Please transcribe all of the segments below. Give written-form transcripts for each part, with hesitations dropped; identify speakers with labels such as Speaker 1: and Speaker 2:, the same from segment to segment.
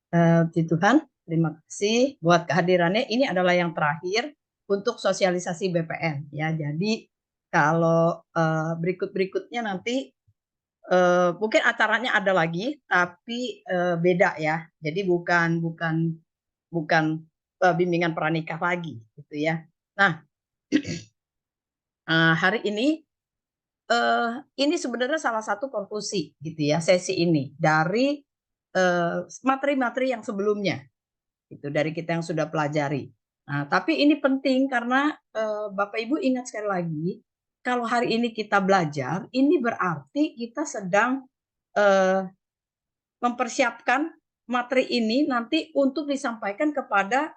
Speaker 1: Puji Tuhan, terima kasih buat kehadirannya. Ini adalah yang terakhir untuk sosialisasi BPN ya. Jadi kalau berikut-berikutnya nanti mungkin acaranya ada lagi, tapi beda ya. Jadi bukan bukan bukan bimbingan pranikah lagi, gitu ya. Nah, hari ini sebenarnya salah satu konklusi, gitu ya, sesi ini dari materi-materi yang sebelumnya, gitu, dari kita yang sudah pelajari. Nah, tapi ini penting karena Bapak Ibu ingat sekali lagi, kalau hari ini kita belajar, ini berarti kita sedang eh, mempersiapkan materi ini nanti untuk disampaikan kepada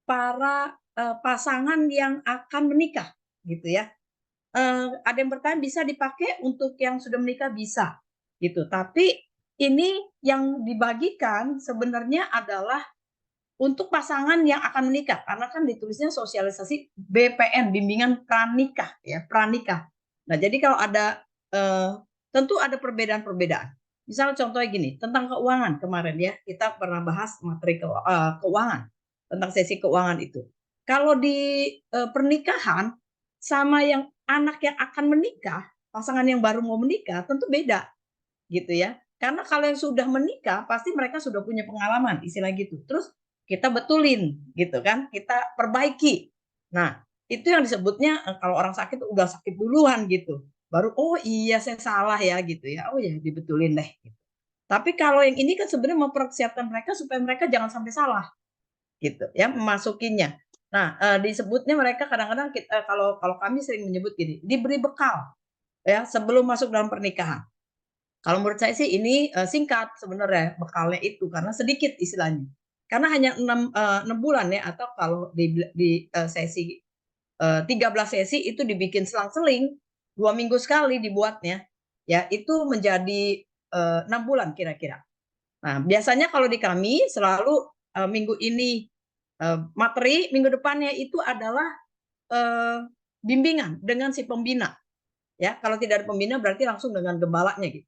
Speaker 1: para pasangan yang akan menikah, gitu ya. Ada yang bertanya bisa dipakai untuk yang sudah menikah bisa, gitu. Tapi ini yang dibagikan sebenarnya adalah untuk pasangan yang akan menikah, karena kan ditulisnya sosialisasi BPN, bimbingan pranikah ya, pranikah. Nah, jadi kalau ada tentu ada perbedaan-perbedaan. Misal contohnya gini, tentang keuangan kemarin ya, kita pernah bahas materi keuangan, tentang sesi keuangan itu. Kalau di pernikahan sama yang anak yang akan menikah, pasangan yang baru mau menikah tentu beda gitu ya. Karena kalau yang sudah menikah pasti mereka sudah punya pengalaman istilah gitu. Terus kita betulin gitu kan, kita perbaiki. Nah, itu yang disebutnya kalau orang sakit udah sakit duluan gitu. Baru oh iya saya salah ya gitu ya. Oh ya dibetulin deh gitu. Tapi kalau yang ini kan sebenarnya mempersiapkan mereka supaya mereka jangan sampai salah gitu ya memasukinya. Nah, disebutnya mereka kadang-kadang kalau kalau kami sering menyebut gini, diberi bekal ya sebelum masuk dalam pernikahan. Kalau menurut saya sih ini singkat sebenarnya bekalnya itu karena sedikit istilahnya. Karena hanya 6 bulan ya atau kalau di sesi 13 sesi itu dibikin selang-seling 2 minggu sekali dibuatnya ya itu menjadi 6 bulan kira-kira. Nah biasanya kalau di kami selalu minggu ini materi, minggu depannya itu adalah bimbingan dengan si pembina ya. Kalau tidak ada pembina berarti langsung dengan gembalanya gitu.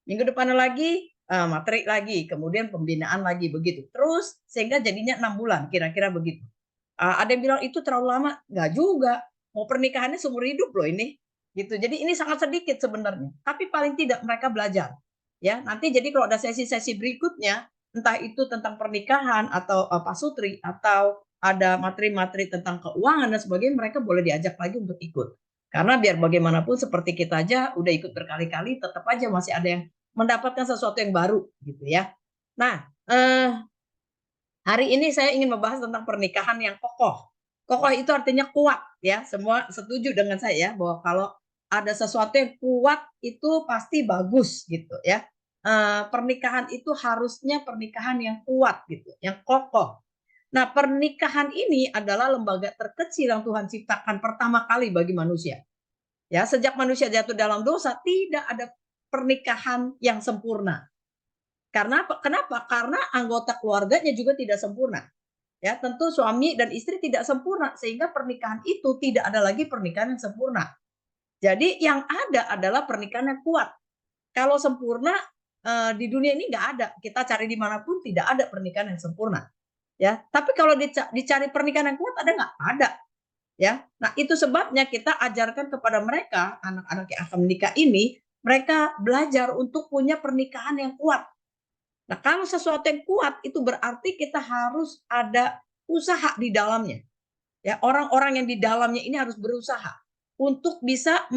Speaker 1: Minggu depannya lagi materi lagi, kemudian pembinaan lagi begitu. Terus sehingga jadinya 6 bulan kira-kira begitu. Ada yang bilang itu terlalu lama, nggak juga. Mau pernikahannya seumur hidup loh ini, gitu. Jadi ini sangat sedikit sebenarnya, tapi paling tidak mereka belajar. Ya, nanti jadi kalau ada sesi-sesi berikutnya, entah itu tentang pernikahan atau pasutri atau ada materi-materi tentang keuangan dan sebagainya, mereka boleh diajak lagi untuk ikut. Karena biar bagaimanapun seperti kita aja udah ikut berkali-kali, tetap aja masih ada yang mendapatkan sesuatu yang baru gitu ya. Nah, hari ini saya ingin membahas tentang pernikahan yang kokoh. Kokoh itu artinya kuat ya. Semua setuju dengan saya ya, bahwa kalau ada sesuatu yang kuat itu pasti bagus gitu ya. Pernikahan itu harusnya pernikahan yang kuat gitu, yang kokoh. Nah, pernikahan ini adalah lembaga terkecil yang Tuhan ciptakan pertama kali bagi manusia. Ya, sejak manusia jatuh dalam dosa, tidak ada pernikahan yang sempurna. Karena kenapa? Karena anggota keluarganya juga tidak sempurna. Ya, tentu suami dan istri tidak sempurna sehingga pernikahan itu tidak ada lagi pernikahan yang sempurna. Jadi yang ada adalah pernikahan yang kuat. Kalau sempurna di dunia ini nggak ada. Kita cari dimanapun tidak ada pernikahan yang sempurna. Ya, tapi kalau dicari pernikahan yang kuat ada nggak? Ada. Ya, nah itu sebabnya kita ajarkan kepada mereka anak-anak yang akan menikah ini, mereka belajar untuk punya pernikahan yang kuat. Nah, kalau sesuatu yang kuat itu berarti kita harus ada usaha di dalamnya. Ya, orang-orang yang di dalamnya ini harus berusaha untuk bisa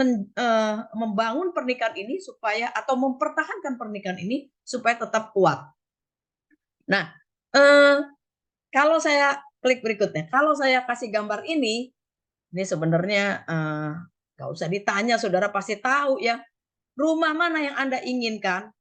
Speaker 1: membangun pernikahan ini supaya atau mempertahankan pernikahan ini supaya tetap kuat. Nah, eh, kalau saya klik berikutnya, kalau saya kasih gambar ini sebenarnya nggak usah ditanya, saudara pasti tahu ya. Rumah mana yang Anda inginkan?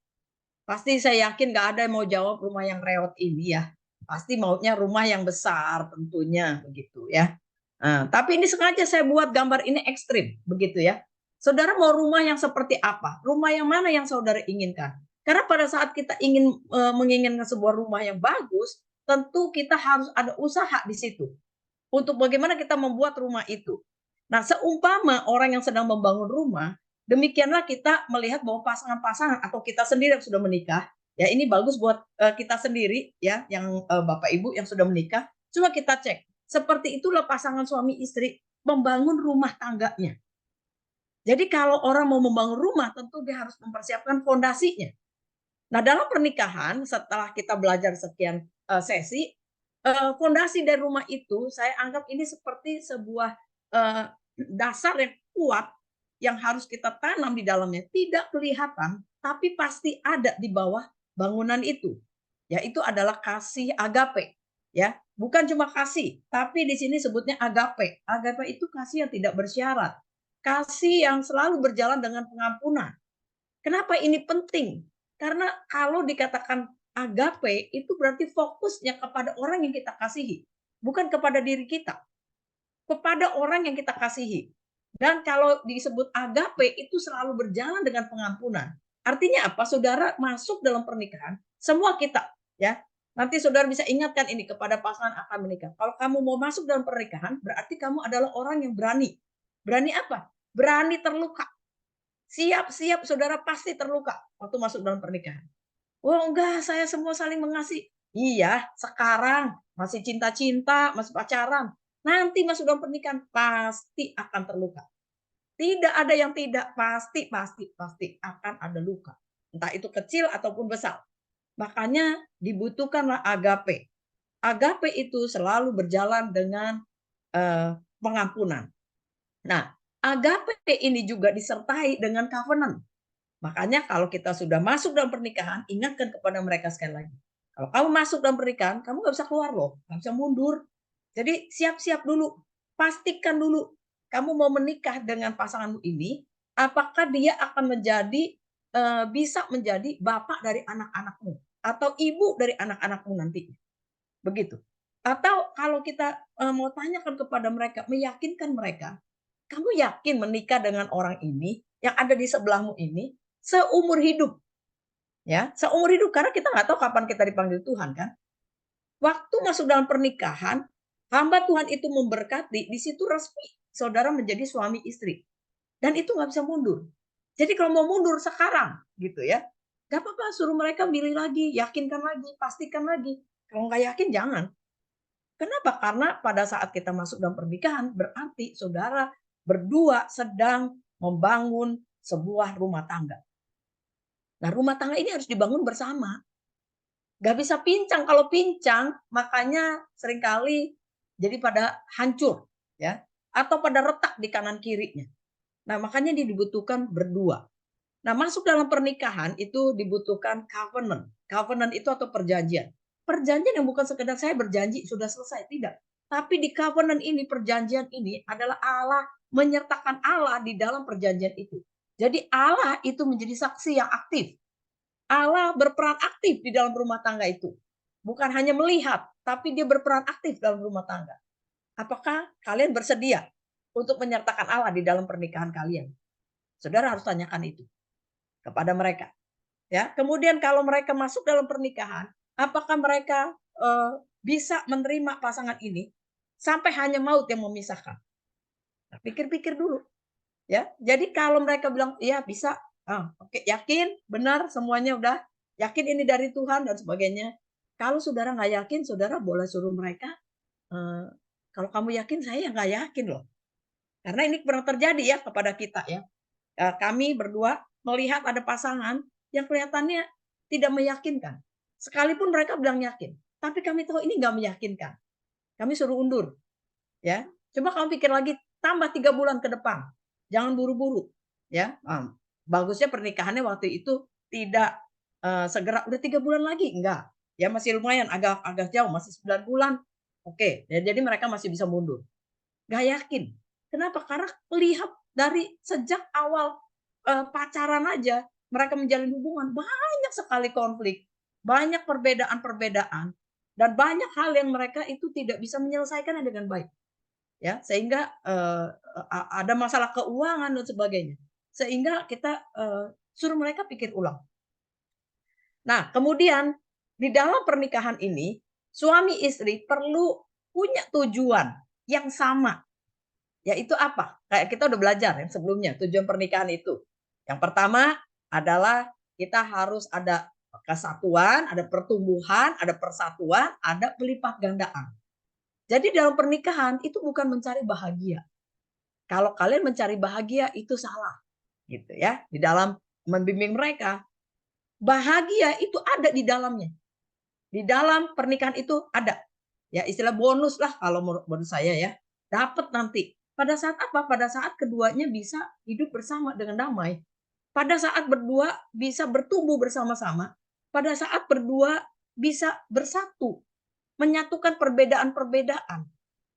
Speaker 1: Pasti saya yakin nggak ada yang mau jawab rumah yang reot ini ya. Pasti maunya rumah yang besar tentunya begitu ya. Tapi ini sengaja saya buat gambar ini ekstrim begitu ya. Saudara mau rumah yang seperti apa? Rumah yang mana yang saudara inginkan? Karena pada saat kita ingin menginginkan sebuah rumah yang bagus, tentu kita harus ada usaha di situ untuk bagaimana kita membuat rumah itu. Nah, seumpama orang yang sedang membangun rumah, demikianlah kita melihat bahwa pasangan-pasangan atau kita sendiri yang sudah menikah, Ya ini bagus buat kita sendiri ya, yang Bapak Ibu yang sudah menikah. Coba kita cek. Seperti itulah pasangan suami istri membangun rumah tangganya. Jadi kalau orang mau membangun rumah, tentu dia harus mempersiapkan fondasinya. Nah, dalam pernikahan setelah kita belajar sekian sesi, fondasi dari rumah itu saya anggap ini seperti sebuah dasar yang kuat yang harus kita tanam di dalamnya. Tidak kelihatan, tapi pasti ada di bawah bangunan itu. Yaitu adalah kasih agape, ya. Bukan cuma kasih, tapi di sini sebutnya agape. Agape itu kasih yang tidak bersyarat. Kasih yang selalu berjalan dengan pengampunan. Kenapa ini penting? Karena kalau dikatakan agape itu berarti fokusnya kepada orang yang kita kasihi, bukan kepada diri kita, kepada orang yang kita kasihi. Dan kalau disebut agape itu selalu berjalan dengan pengampunan. Artinya apa? Saudara masuk dalam pernikahan, semua kita ya. Nanti saudara bisa ingatkan ini kepada pasangan akan menikah. Kalau kamu mau masuk dalam pernikahan, berarti kamu adalah orang yang berani. Berani apa? Berani terluka. Siap-siap saudara pasti terluka waktu masuk dalam pernikahan. Oh enggak, saya semua saling mengasihi. Iya, sekarang masih cinta-cinta, masih pacaran. Nanti masuk dalam pernikahan pasti akan terluka. Tidak ada yang tidak, pasti akan ada luka. Entah itu kecil ataupun besar. Makanya dibutuhkanlah agape. Agape itu selalu berjalan dengan pengampunan. Nah, agape ini juga disertai dengan covenant. Makanya kalau kita sudah masuk dalam pernikahan, ingatkan kepada mereka sekali lagi. Kalau kamu masuk dalam pernikahan, kamu nggak bisa keluar loh, nggak bisa mundur. Jadi siap-siap dulu, pastikan dulu kamu mau menikah dengan pasanganmu ini, apakah dia akan menjadi bisa menjadi bapak dari anak-anakmu atau ibu dari anak-anakmu nanti, begitu. Atau kalau kita mau tanyakan kepada mereka, meyakinkan mereka, kamu yakin menikah dengan orang ini yang ada di sebelahmu ini seumur hidup? Ya, seumur hidup karena kita nggak tahu kapan kita dipanggil Tuhan kan. Waktu masuk dalam pernikahan, hamba Tuhan itu memberkati, di situ resmi saudara menjadi suami istri. Dan itu nggak bisa mundur. Jadi kalau mau mundur sekarang gitu ya, nggak apa-apa suruh mereka milih lagi, yakinkan lagi, pastikan lagi. Kalau nggak yakin jangan. Kenapa? Karena pada saat kita masuk dalam pernikahan, berarti saudara berdua sedang membangun sebuah rumah tangga. Nah, rumah tangga ini harus dibangun bersama. Gak bisa pincang. Kalau pincang, makanya seringkali jadi pada hancur, ya, atau pada retak di kanan kirinya. Nah, makanya dibutuhkan berdua. Nah, masuk dalam pernikahan itu dibutuhkan covenant. Covenant itu atau perjanjian. Perjanjian yang bukan sekedar saya berjanji sudah selesai, tidak. Tapi di covenant ini, perjanjian ini adalah Allah menyertakan Allah di dalam perjanjian itu. Jadi Allah itu menjadi saksi yang aktif. Allah berperan aktif di dalam rumah tangga itu. Bukan hanya melihat, tapi dia berperan aktif dalam rumah tangga. Apakah kalian bersedia untuk menyertakan Allah di dalam pernikahan kalian? Saudara harus tanyakan itu kepada mereka. Ya, kemudian kalau mereka masuk dalam pernikahan, apakah mereka bisa menerima pasangan ini sampai hanya maut yang memisahkan? Nah, pikir-pikir dulu, ya. Jadi kalau mereka bilang iya bisa, oke, yakin, benar semuanya udah yakin ini dari Tuhan dan sebagainya. Kalau saudara nggak yakin, saudara boleh suruh mereka, eee, kalau kamu yakin, saya nggak yakin loh. Karena ini pernah terjadi ya kepada kita ya. Kami berdua melihat ada pasangan yang kelihatannya tidak meyakinkan. Sekalipun mereka bilang yakin, tapi kami tahu ini nggak meyakinkan. Kami suruh undur, ya. Coba kamu pikir lagi, tambah 3 bulan ke depan. Jangan buru-buru, ya. Bagusnya pernikahannya waktu itu tidak segera, udah 3 bulan lagi, enggak. Ya masih lumayan, agak agak jauh, masih 9 bulan. Oke, ya jadi mereka masih bisa mundur. Nggak yakin. Kenapa? Karena lihat dari sejak awal pacaran aja, mereka menjalin hubungan, banyak sekali konflik, banyak perbedaan-perbedaan, dan banyak hal yang mereka itu tidak bisa menyelesaikannya dengan baik. Ya, sehingga ada masalah keuangan dan sebagainya. Sehingga kita suruh mereka pikir ulang. Nah, kemudian di dalam pernikahan ini, suami istri perlu punya tujuan yang sama. Yaitu apa? Kayak kita udah belajar yang sebelumnya, tujuan pernikahan itu. Yang pertama adalah kita harus ada kesatuan, ada pertumbuhan, ada persatuan, ada pelipat gandaan. Jadi dalam pernikahan itu bukan mencari bahagia. Kalau kalian mencari bahagia itu salah, gitu ya. Di dalam membimbing mereka, bahagia itu ada di dalamnya. Di dalam pernikahan itu ada. Ya, istilah bonus lah kalau menurut saya ya. Dapat nanti. Pada saat apa? Pada saat keduanya bisa hidup bersama dengan damai. Pada saat berdua bisa bertumbuh bersama-sama. Pada saat berdua bisa bersatu. Menyatukan perbedaan-perbedaan.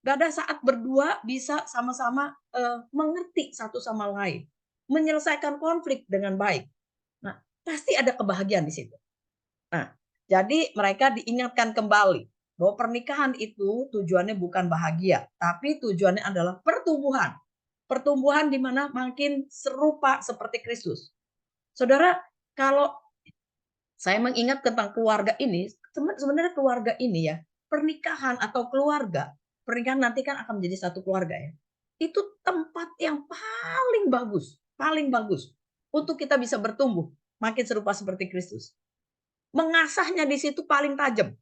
Speaker 1: Pada saat berdua bisa sama-sama mengerti satu sama lain. Menyelesaikan konflik dengan baik. Nah, pasti ada kebahagiaan di situ. Nah, jadi mereka diingatkan kembali bahwa pernikahan itu tujuannya bukan bahagia, tapi tujuannya adalah pertumbuhan. Pertumbuhan di mana makin serupa seperti Kristus. Saudara, kalau saya mengingat tentang keluarga ini, sebenarnya keluarga ini ya, pernikahan atau keluarga, pernikahan nanti kan akan menjadi satu keluarga ya. Itu tempat yang paling bagus untuk kita bisa bertumbuh, makin serupa seperti Kristus. Mengasahnya di situ paling tajam.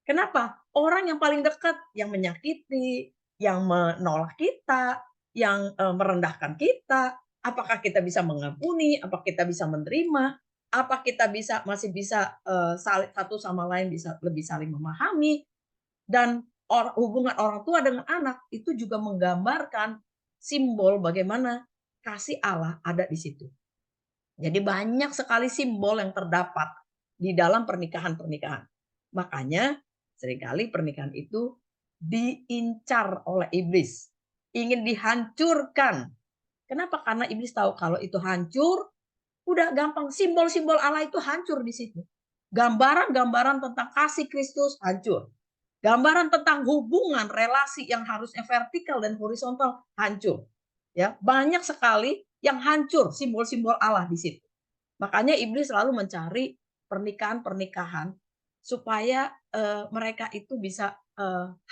Speaker 1: Kenapa? Orang yang paling dekat, yang menyakiti, yang menolak kita, yang merendahkan kita, apakah kita bisa mengampuni, apa kita bisa menerima, apa kita masih bisa satu sama lain bisa lebih saling memahami, dan hubungan orang tua dengan anak itu juga menggambarkan simbol bagaimana kasih Allah ada di situ. Jadi banyak sekali simbol yang terdapat di dalam pernikahan-pernikahan. Makanya seringkali pernikahan itu diincar oleh iblis, ingin dihancurkan. Kenapa? Karena iblis tahu kalau itu hancur, udah gampang, simbol-simbol Allah itu hancur di situ. Gambaran-gambaran tentang kasih Kristus hancur. Gambaran tentang hubungan relasi yang harusnya vertikal dan horizontal hancur. Ya, banyak sekali yang hancur simbol-simbol Allah di situ. Makanya iblis selalu mencari pernikahan-pernikahan supaya mereka itu bisa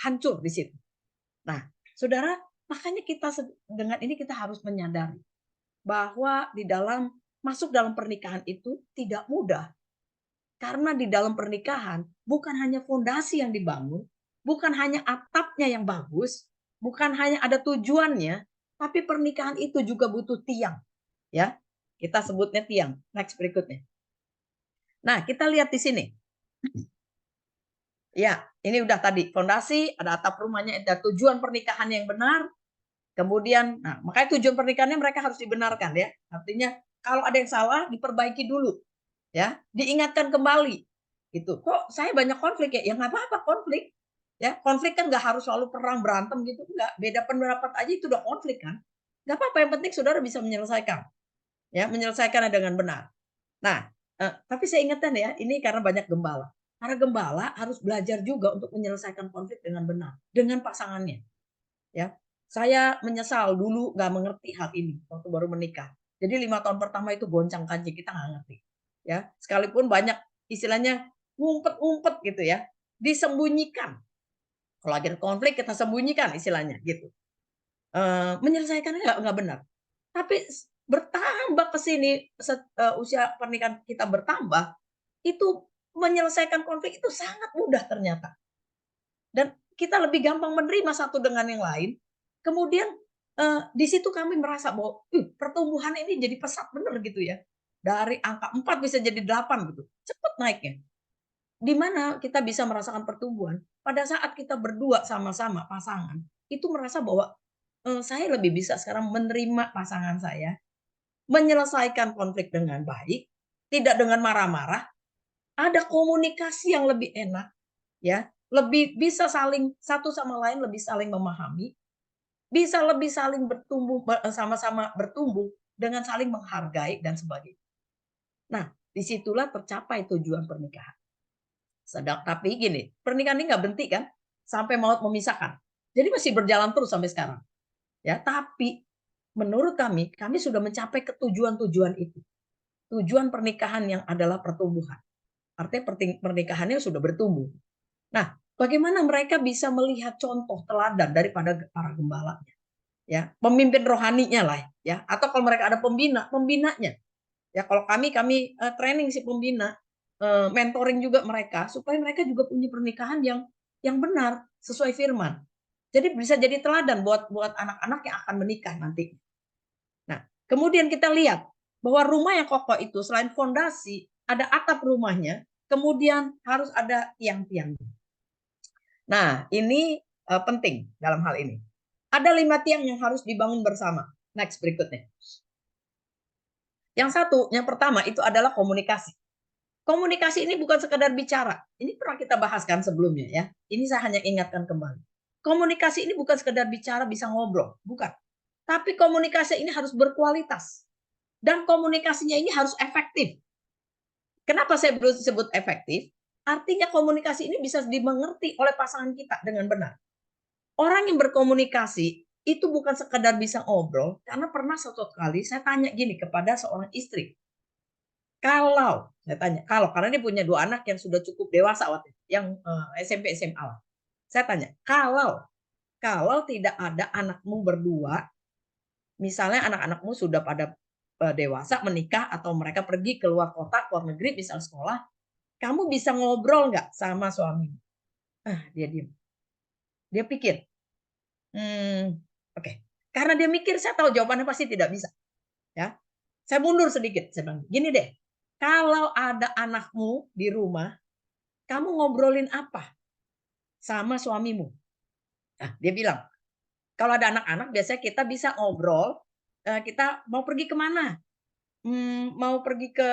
Speaker 1: hancur di situ. Nah, Saudara, makanya kita dengan ini kita harus menyadari bahwa masuk dalam pernikahan itu tidak mudah. Karena di dalam pernikahan bukan hanya fondasi yang dibangun, bukan hanya atapnya yang bagus, bukan hanya ada tujuannya, tapi pernikahan itu juga butuh tiang, ya. Kita sebutnya tiang. Next berikutnya. Nah, kita lihat di sini. Ya, ini udah tadi fondasi, ada atap rumahnya, ada tujuan pernikahan yang benar. Kemudian, nah, makanya tujuan pernikahannya mereka harus dibenarkan ya. Artinya kalau ada yang salah diperbaiki dulu, ya, diingatkan kembali. Gitu. Kok saya banyak konflik ya? Ya nggak apa-apa konflik. Ya, konflik kan nggak harus selalu perang berantem gitu, enggak. Beda pendapat aja itu udah konflik kan. Nggak apa-apa, yang penting saudara bisa menyelesaikan. Ya, menyelesaikannya dengan benar. Nah, tapi saya ingatkan ya, ini karena banyak gembala. Para gembala harus belajar juga untuk menyelesaikan konflik dengan benar, dengan pasangannya. Ya, saya menyesal dulu nggak mengerti hal ini waktu baru menikah. Jadi 5 tahun pertama itu goncang-ganjing, kita nggak ngerti. Ya, sekalipun banyak istilahnya ngumpet-ngumpet gitu ya, disembunyikan. Kalau lagi ada konflik kita sembunyikan istilahnya gitu. Menyelesaikannya nggak benar. Tapi bertambah ke sini usia pernikahan kita bertambah, itu menyelesaikan konflik itu sangat mudah ternyata. Dan kita lebih gampang menerima satu dengan yang lain. Kemudian di situ kami merasa bahwa pertumbuhan ini jadi pesat bener gitu ya. Dari angka 4 bisa jadi 8 gitu. Cepat naiknya. Di mana kita bisa merasakan pertumbuhan pada saat kita berdua sama-sama pasangan, itu merasa bahwa saya lebih bisa sekarang menerima pasangan saya, menyelesaikan konflik dengan baik, tidak dengan marah-marah, ada komunikasi yang lebih enak, ya, lebih bisa saling satu sama lain lebih saling memahami, bisa lebih saling bertumbuh sama-sama bertumbuh dengan saling menghargai dan sebagainya. Nah, disitulah tercapai tujuan pernikahan. Tapi gini, pernikahan ini nggak berhenti kan sampai maut memisahkan. Jadi masih berjalan terus sampai sekarang. Ya, tapi menurut kami sudah mencapai ke tujuan-tujuan itu. Tujuan pernikahan yang adalah pertumbuhan. Artinya pernikahannya sudah bertumbuh. Nah, bagaimana mereka bisa melihat contoh teladan daripada para gembalanya? Ya, pemimpin rohaninya lah ya. Atau kalau mereka ada pembinanya. Ya, kalau kami training si pembina. mentoring juga mereka supaya mereka juga punya pernikahan yang benar sesuai firman. Jadi bisa jadi teladan buat anak-anak yang akan menikah nanti. Nah, kemudian kita lihat bahwa rumah yang kokoh itu selain fondasi, ada atap rumahnya, kemudian harus ada tiang-tiang. Nah, ini penting dalam hal ini. Ada 5 tiang yang harus dibangun bersama. Next, berikutnya. Yang pertama itu adalah komunikasi. Komunikasi ini bukan sekedar bicara. Ini pernah kita bahaskan sebelumnya ya. Ini saya hanya ingatkan kembali. Komunikasi ini bukan sekedar bicara bisa ngobrol, bukan. Tapi komunikasi ini harus berkualitas. Dan komunikasinya ini harus efektif. Kenapa saya sebut efektif? Artinya komunikasi ini bisa dimengerti oleh pasangan kita dengan benar. Orang yang berkomunikasi itu bukan sekedar bisa ngobrol, karena pernah suatu kali saya tanya gini kepada seorang istri. Kalau saya tanya, karena dia punya 2 anak yang sudah cukup dewasa waktu itu, yang SMP, SMA lah. Saya tanya, kalau tidak ada anakmu berdua, misalnya anak-anakmu sudah pada dewasa, menikah atau mereka pergi ke luar kota, ke luar negeri, misal sekolah, kamu bisa ngobrol nggak sama suamimu? Dia diam. Dia pikir, oke. Karena dia mikir, saya tahu jawabannya pasti tidak bisa. Ya, saya mundur sedikit. Saya bilang, gini deh, kalau ada anakmu di rumah, kamu ngobrolin apa sama suamimu? Nah, dia bilang, kalau ada anak-anak biasanya kita bisa ngobrol, kita mau pergi kemana? Mau pergi ke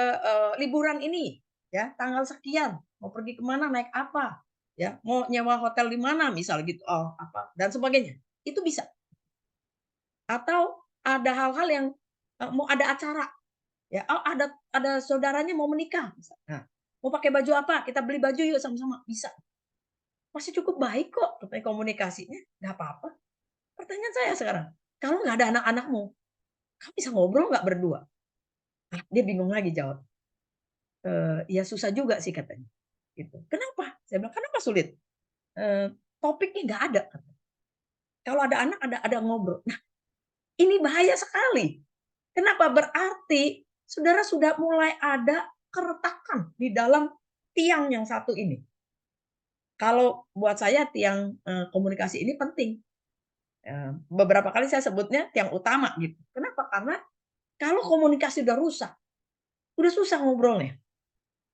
Speaker 1: liburan ini, ya tanggal sekian, mau pergi kemana, naik apa, ya mau nyewa hotel di mana, misal gitu, apa dan sebagainya. Itu bisa. Atau ada hal-hal yang mau ada acara, ya, ada saudaranya mau menikah, misal. Nah, mau pakai baju apa? Kita beli baju yuk sama-sama, bisa. Masih cukup baik kok katanya komunikasinya, nggak apa-apa. Pertanyaan saya sekarang, kalau nggak ada anak-anakmu, kamu bisa ngobrol nggak berdua? Dia bingung lagi jawab. Ya susah juga sih katanya, gitu. Kenapa? Saya bilang, "Kenapa sulit?" Topiknya nggak ada katanya. Kalau ada anak ada ngobrol. Nah, ini bahaya sekali. Kenapa? Berarti saudara sudah mulai ada keretakan di dalam tiang yang satu ini. Kalau buat saya tiang, komunikasi ini penting. Beberapa kali saya sebutnya tiang utama gitu. Kenapa? Karena kalau komunikasi udah rusak, udah susah ngobrolnya.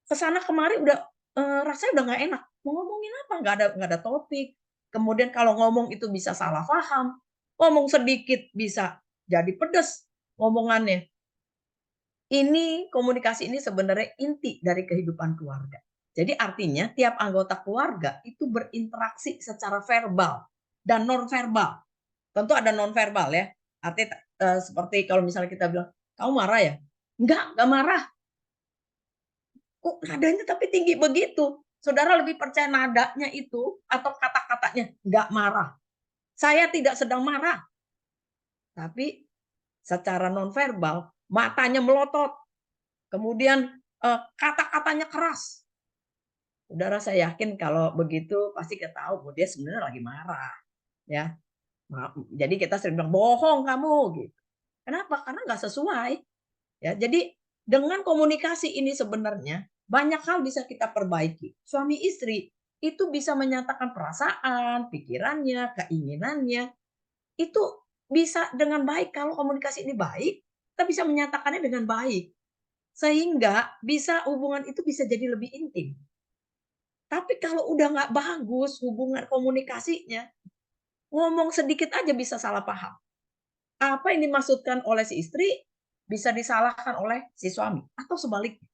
Speaker 1: Ke sana kemari udah, rasanya udah nggak enak. Mau ngomongin apa? Nggak ada topik. Kemudian kalau ngomong itu bisa salah paham, ngomong sedikit bisa jadi pedes ngomongannya. Ini komunikasi ini sebenarnya inti dari kehidupan keluarga. Jadi artinya tiap anggota keluarga itu berinteraksi secara verbal dan non verbal. Tentu ada non verbal ya. Artinya, seperti kalau misalnya kita bilang, "Kamu marah ya?" Enggak marah." Kok nadanya tapi tinggi begitu? Saudara lebih percaya nadanya itu atau kata-katanya? Nggak marah. Saya tidak sedang marah, tapi secara nonverbal matanya melotot, kemudian kata-katanya keras. Saudara saya yakin kalau begitu pasti kita tahu bahwa dia sebenarnya lagi marah, ya. Jadi kita sering bilang, "Bohong kamu," gitu. Kenapa? Karena nggak sesuai. Ya, jadi dengan komunikasi ini sebenarnya banyak hal bisa kita perbaiki. Suami istri itu bisa menyatakan perasaan, pikirannya, keinginannya. Itu bisa dengan baik kalau komunikasi ini baik, kita bisa menyatakannya dengan baik. Sehingga bisa hubungan itu bisa jadi lebih intim. Tapi kalau udah nggak bagus hubungan komunikasinya, ngomong sedikit aja bisa salah paham. Apa yang dimaksudkan oleh si istri bisa disalahkan oleh si suami atau sebaliknya.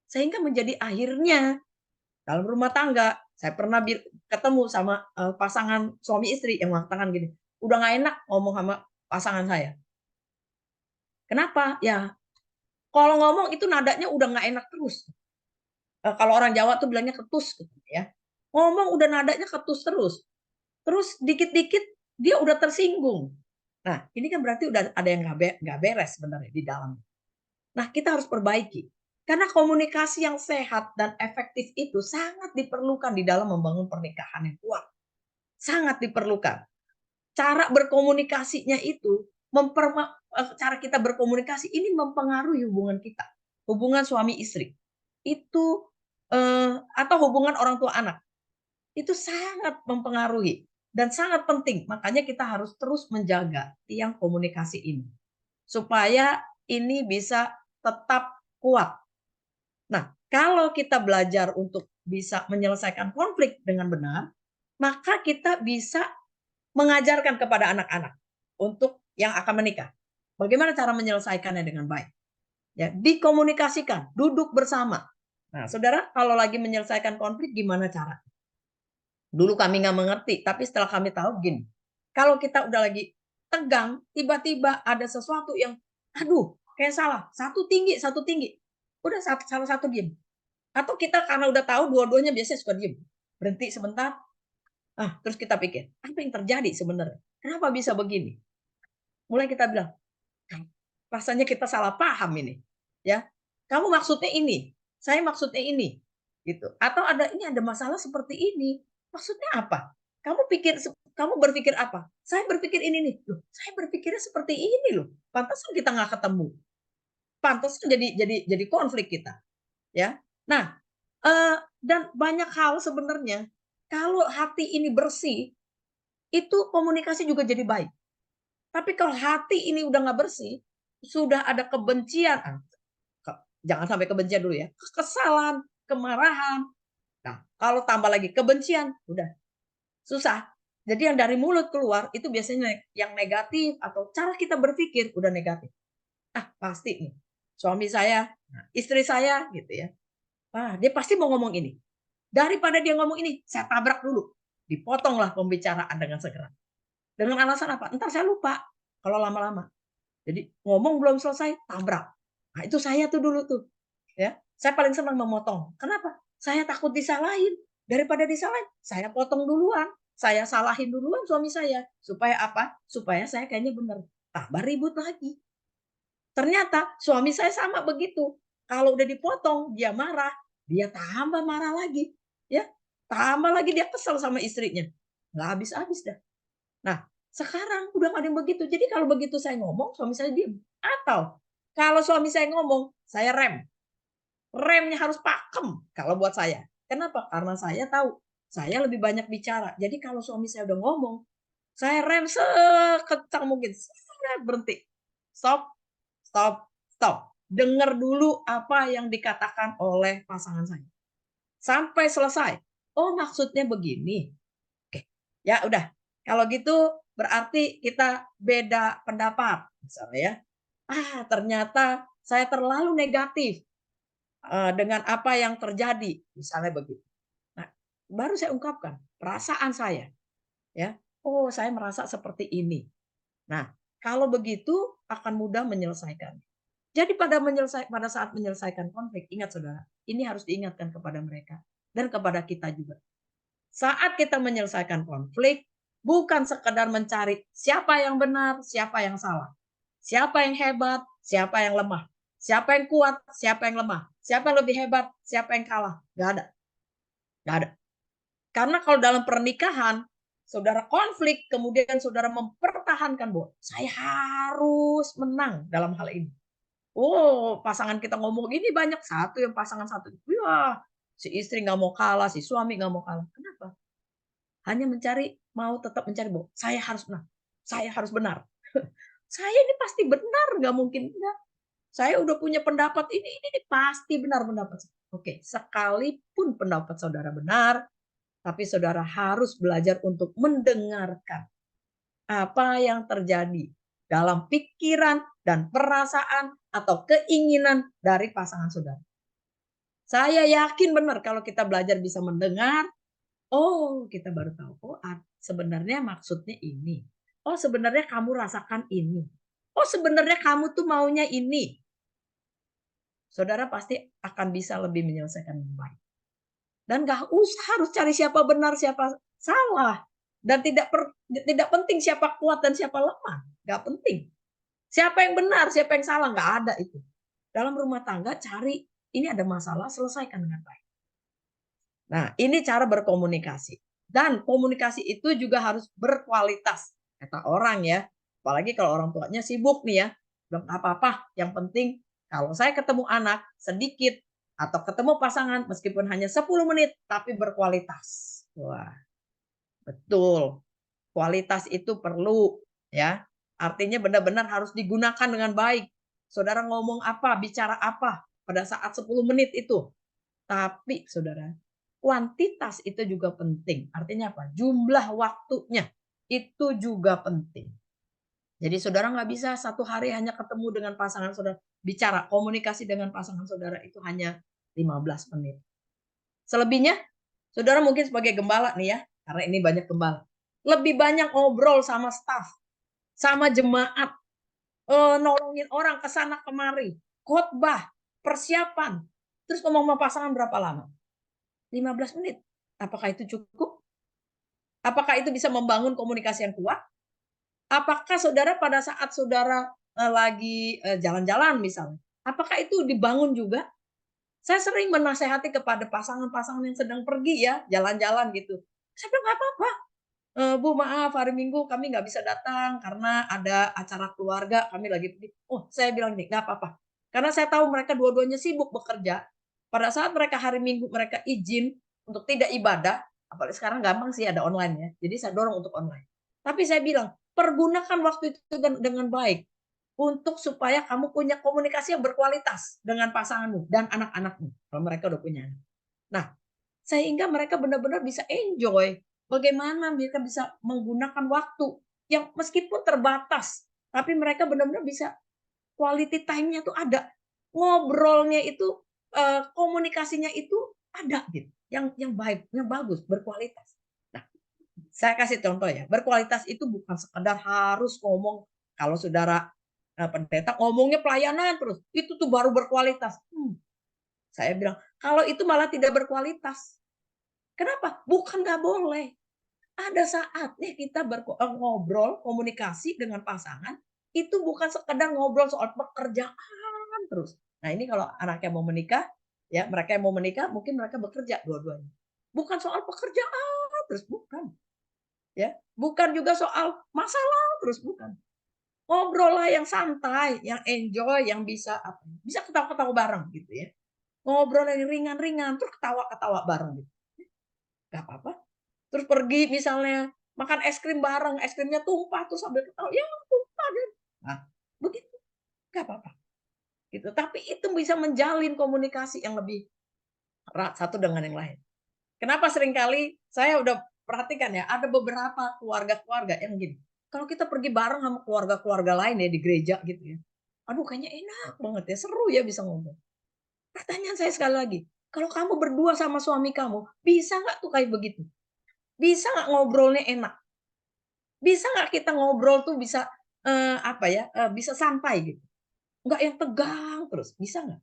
Speaker 1: Sehingga menjadi akhirnya dalam rumah tangga, saya pernah ketemu sama, pasangan suami istri yang mengatakan gini, "Udah nggak enak ngomong sama pasangan saya." Kenapa? Ya, kalau ngomong itu nadanya udah nggak enak terus. Kalau orang Jawa tuh bilangnya ketus gitu ya. Ngomong udah nadanya ketus terus. Terus dikit-dikit dia udah tersinggung. Nah, ini kan berarti udah ada yang nggak beres sebenarnya di dalam. Nah, kita harus perbaiki. Karena komunikasi yang sehat dan efektif itu sangat diperlukan di dalam membangun pernikahan yang kuat. Sangat diperlukan. Cara berkomunikasinya itu cara kita berkomunikasi ini mempengaruhi hubungan kita, hubungan suami istri. itu, atau hubungan orang tua anak, itu sangat mempengaruhi dan sangat penting. Makanya kita harus terus menjaga tiang komunikasi ini, supaya ini bisa tetap kuat. Nah, kalau kita belajar untuk bisa menyelesaikan konflik dengan benar, maka kita bisa mengajarkan kepada anak-anak untuk yang akan menikah. Bagaimana cara menyelesaikannya dengan baik? Ya, dikomunikasikan, duduk bersama. Nah, saudara, kalau lagi menyelesaikan konflik gimana cara? Dulu kami nggak mengerti, tapi setelah kami tahu gini, kalau kita udah lagi tegang, tiba-tiba ada sesuatu yang, aduh, kayak salah, satu tinggi, udah salah satu diem. Atau kita karena udah tahu dua-duanya biasanya suka diem, berhenti sebentar, terus kita pikir, apa yang terjadi sebenarnya? Kenapa bisa begini? Mulai kita bilang, rasanya kita salah paham ini, ya. Kamu maksudnya ini, saya maksudnya ini, gitu. Atau ini ada masalah seperti ini, maksudnya apa? Kamu berpikir apa? Saya berpikir ini nih. Loh, saya berpikirnya seperti ini loh. Pantesan kita nggak ketemu. Pantesan jadi konflik kita, ya. Nah, dan banyak hal sebenarnya kalau hati ini bersih, itu komunikasi juga jadi baik. Tapi kalau hati ini udah nggak bersih, sudah ada kebencian, jangan sampai kebencian dulu ya, kekesalan, kemarahan. Nah, kalau tambah lagi kebencian, udah susah. Jadi yang dari mulut keluar itu biasanya yang negatif atau cara kita berpikir udah negatif. Pasti nih, suami saya, istri saya gitu ya. Dia pasti mau ngomong ini. Daripada dia ngomong ini, saya tabrak dulu. Dipotonglah pembicaraan dengan segera. Dengan alasan apa? Entar saya lupa kalau lama-lama. Jadi ngomong belum selesai, tabrak. Nah, itu saya tuh dulu tuh, ya. Saya paling senang memotong. Kenapa? Saya takut disalahin. Daripada disalahin, saya potong duluan. Saya salahin duluan suami saya. Supaya apa? Supaya saya kayaknya benar. Tambah ribut lagi. Ternyata suami saya sama begitu. Kalau udah dipotong, dia marah. Dia tambah marah lagi. Ya, tambah lagi dia kesel sama istrinya. Nggak habis-habis dah. Nah, sekarang udah nggak ada yang begitu. Jadi kalau begitu saya ngomong, suami saya diem. Atau kalau suami saya ngomong, saya rem. Remnya harus pakem kalau buat saya. Kenapa? Karena saya tahu saya lebih banyak bicara. Jadi kalau suami saya udah ngomong, saya rem sekencang mungkin. Berhenti. Stop, stop, stop. Dengar dulu apa yang dikatakan oleh pasangan saya. Sampai selesai. Oh, maksudnya begini. Oke, ya udah. Kalau gitu berarti kita beda pendapat, misalnya ya. Ternyata saya terlalu negatif dengan apa yang terjadi, misalnya begitu. Nah, baru saya ungkapkan perasaan saya, ya. Oh, saya merasa seperti ini. Nah, kalau begitu akan mudah menyelesaikan. Jadi pada saat menyelesaikan konflik, ingat saudara, ini harus diingatkan kepada mereka dan kepada kita juga. Saat kita menyelesaikan konflik, bukan sekedar mencari siapa yang benar, siapa yang salah. Siapa yang hebat, siapa yang lemah. Siapa yang kuat, siapa yang lemah. Siapa yang lebih hebat, siapa yang kalah. Nggak ada. Nggak ada. Karena kalau dalam pernikahan, saudara konflik, kemudian saudara mempertahankan bahwa saya harus menang dalam hal ini. Oh, pasangan kita ngomong ini banyak, satu yang pasangan satu. Wah, si istri nggak mau kalah, si suami nggak mau kalah. Kenapa? Hanya mau tetap mencari bahwa saya harus menang, saya harus benar. Saya ini pasti benar, nggak mungkin enggak. Saya udah punya pendapat ini pasti benar pendapat saya. Oke, sekalipun pendapat saudara benar, tapi saudara harus belajar untuk mendengarkan apa yang terjadi dalam pikiran dan perasaan atau keinginan dari pasangan saudara. Saya yakin benar kalau kita belajar bisa mendengar, oh, kita baru tahu, oh sebenarnya maksudnya ini. Oh, sebenarnya kamu rasakan ini. Oh, sebenarnya kamu tuh maunya ini. Saudara pasti akan bisa lebih menyelesaikan dengan baik. Dan nggak usah harus cari siapa benar, siapa salah. Dan tidak penting siapa kuat dan siapa lemah. Nggak penting. Siapa yang benar, siapa yang salah, nggak ada itu. Dalam rumah tangga cari, ini ada masalah, selesaikan dengan baik. Nah, ini cara berkomunikasi. Dan komunikasi itu juga harus berkualitas, kata orang ya. Apalagi kalau orang tuanya sibuk nih ya. Belum apa-apa, yang penting kalau saya ketemu anak sedikit atau ketemu pasangan meskipun hanya 10 menit tapi berkualitas. Wah, betul. Kualitas itu perlu ya. Artinya benar-benar harus digunakan dengan baik. Saudara ngomong apa, bicara apa pada saat 10 menit itu. Tapi Saudara, kuantitas itu juga penting. Artinya apa? Jumlah waktunya itu juga penting. Jadi Saudara nggak bisa satu hari hanya ketemu dengan pasangan Saudara, bicara, komunikasi dengan pasangan Saudara itu hanya 15 menit. Selebihnya, Saudara mungkin sebagai gembala nih ya, karena ini banyak gembala. Lebih banyak ngobrol sama staf, sama jemaat, nolongin orang ke sana kemari, khotbah, persiapan. Terus ngomong sama pasangan berapa lama? 15 menit. Apakah itu cukup? Apakah itu bisa membangun komunikasi yang kuat? Apakah Saudara pada saat Saudara, lagi, jalan-jalan misalnya, apakah itu dibangun juga? Saya sering menasehati kepada pasangan-pasangan yang sedang pergi ya, jalan-jalan gitu. Saya bilang, "Nggak apa-apa, Bu, maaf hari Minggu kami nggak bisa datang karena ada acara keluarga, kami lagi pergi." Oh, saya bilang gini, "Nggak apa-apa." Karena saya tahu mereka dua-duanya sibuk bekerja. Pada saat mereka hari Minggu mereka izin untuk tidak ibadah, apalagi sekarang gampang sih ada online ya, jadi saya dorong untuk online. Tapi saya bilang, "Pergunakan waktu itu dengan baik untuk supaya kamu punya komunikasi yang berkualitas dengan pasanganmu dan anak-anakmu," kalau mereka udah punya anak. Nah, sehingga mereka benar-benar bisa enjoy bagaimana mereka bisa menggunakan waktu yang meskipun terbatas, tapi mereka benar-benar bisa quality time-nya tuh ada. Ngobrolnya itu, komunikasinya itu ada gitu, yang baik, yang bagus, berkualitas. Nah, saya kasih contoh ya, berkualitas itu bukan sekedar harus ngomong kalau saudara, pendeta ngomongnya pelayanan terus, itu tuh baru berkualitas. Saya bilang, kalau itu malah tidak berkualitas. Kenapa? Bukan nggak boleh. Ada saatnya kita ngobrol, komunikasi dengan pasangan, itu bukan sekedar ngobrol soal pekerjaan terus. Nah, ini kalau anaknya mau menikah, ya mereka yang mau menikah mungkin mereka bekerja dua-duanya. Bukan soal pekerjaan terus, bukan. Ya, bukan juga soal masalah terus, bukan. Ngobrol lah yang santai, yang enjoy, yang bisa apa, bisa ketawa-ketawa bareng gitu ya. Ngobrol yang ringan-ringan, terus ketawa-ketawa bareng gitu. Nggak apa-apa. Terus pergi misalnya makan es krim bareng, es krimnya tumpah tuh sambil ketawa, "Ya tumpah kan." Nah, begitu, nggak apa-apa, gitu. Tapi itu bisa menjalin komunikasi yang lebih erat satu dengan yang lain. Kenapa seringkali saya udah perhatikan ya, ada beberapa keluarga-keluarga yang gini, kalau kita pergi bareng sama keluarga-keluarga lain ya di gereja gitu ya, aduh kayaknya enak banget ya, seru ya bisa ngomong. Pertanyaan saya sekali lagi, kalau kamu berdua sama suami kamu, bisa nggak tuh kayak begitu? Bisa nggak ngobrolnya enak? Bisa nggak kita ngobrol tuh bisa, apa ya, bisa santai gitu, nggak yang tegang terus, bisa nggak?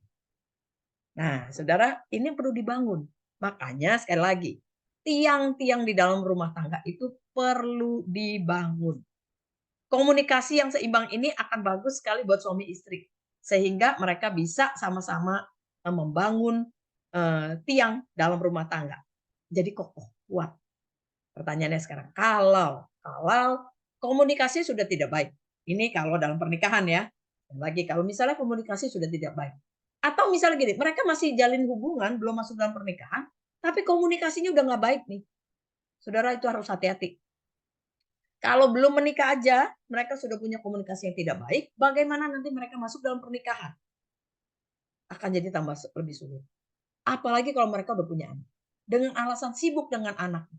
Speaker 1: Nah, Saudara, ini perlu dibangun. Makanya sekali lagi, tiang-tiang di dalam rumah tangga itu perlu dibangun. Komunikasi yang seimbang ini akan bagus sekali buat suami istri, sehingga mereka bisa sama-sama, membangun, tiang dalam rumah tangga. Jadi kokoh, kuat. Pertanyaannya sekarang, kalau komunikasi sudah tidak baik, ini kalau dalam pernikahan ya, lagi kalau misalnya komunikasi sudah tidak baik, atau misalnya gini, mereka masih jalin hubungan, belum masuk dalam pernikahan, tapi komunikasinya udah nggak baik nih, saudara itu harus hati-hati. Kalau belum menikah aja, mereka sudah punya komunikasi yang tidak baik, bagaimana nanti mereka masuk dalam pernikahan? Akan jadi tambah lebih sulit. Apalagi kalau mereka udah punya anak. Dengan alasan sibuk dengan anak.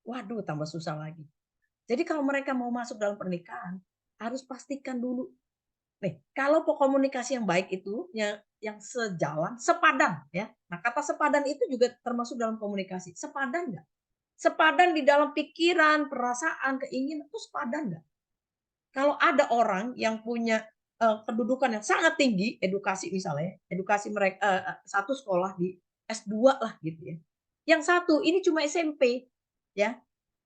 Speaker 1: Waduh, tambah susah lagi. Jadi kalau mereka mau masuk dalam pernikahan, harus pastikan dulu. Nih, kalau komunikasi yang baik itu yang sejalan, sepadan ya. Nah, kata sepadan itu juga termasuk dalam komunikasi. Sepadan nggak? Sepadan di dalam pikiran, perasaan, keinginan itu sepadan nggak? Kalau ada orang yang punya kedudukan yang sangat tinggi, edukasi misalnya, edukasi mereka satu sekolah di S2 lah gitu ya. Yang satu ini cuma SMP ya.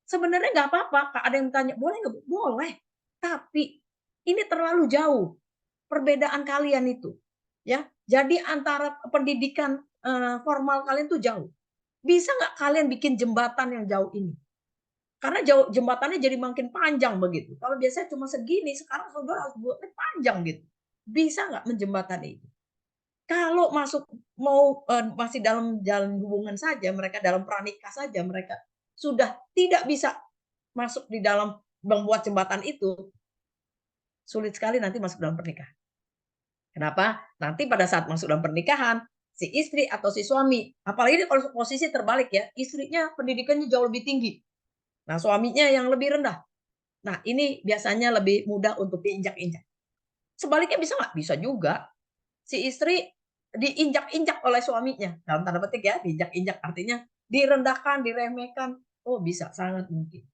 Speaker 1: Sebenarnya nggak apa-apa, Kak, ada yang tanya, "Boleh nggak, Bu?" Boleh, tapi ini terlalu jauh perbedaan kalian itu, ya. Jadi antara pendidikan, formal kalian tuh jauh. Bisa nggak kalian bikin jembatan yang jauh ini? Karena jembatannya jadi makin panjang begitu. Kalau biasanya cuma segini, sekarang saudara harus buatnya panjang gitu. Bisa nggak menjembatani itu? Kalau masih dalam jalan hubungan saja, mereka dalam pranikah saja, mereka sudah tidak bisa masuk di dalam membuat jembatan itu, sulit sekali nanti masuk dalam pernikahan. Kenapa? Nanti pada saat masuk dalam pernikahan, si istri atau si suami, apalagi kalau posisi terbalik ya, istrinya pendidikannya jauh lebih tinggi. Nah, suaminya yang lebih rendah. Nah, ini biasanya lebih mudah untuk diinjak-injak. Sebaliknya bisa nggak? Bisa juga. Si istri diinjak-injak oleh suaminya, dalam tanda petik ya, diinjak-injak artinya direndahkan, diremehkan. Oh, bisa sangat mungkin.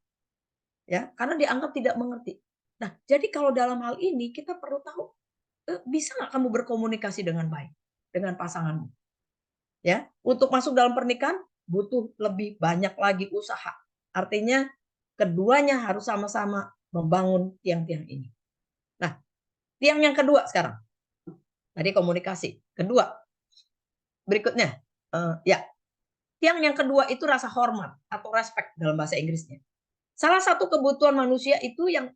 Speaker 1: Ya, karena dianggap tidak mengerti. Nah, jadi kalau dalam hal ini kita perlu tahu, bisa nggak kamu berkomunikasi dengan baik dengan pasanganmu? Ya, untuk masuk dalam pernikahan butuh lebih banyak lagi usaha. Artinya keduanya harus sama-sama membangun tiang-tiang ini. Nah, tiang yang kedua sekarang. Tadi komunikasi. Kedua, berikutnya, ya, tiang yang kedua itu rasa hormat atau respect dalam bahasa Inggrisnya. Salah satu kebutuhan manusia itu yang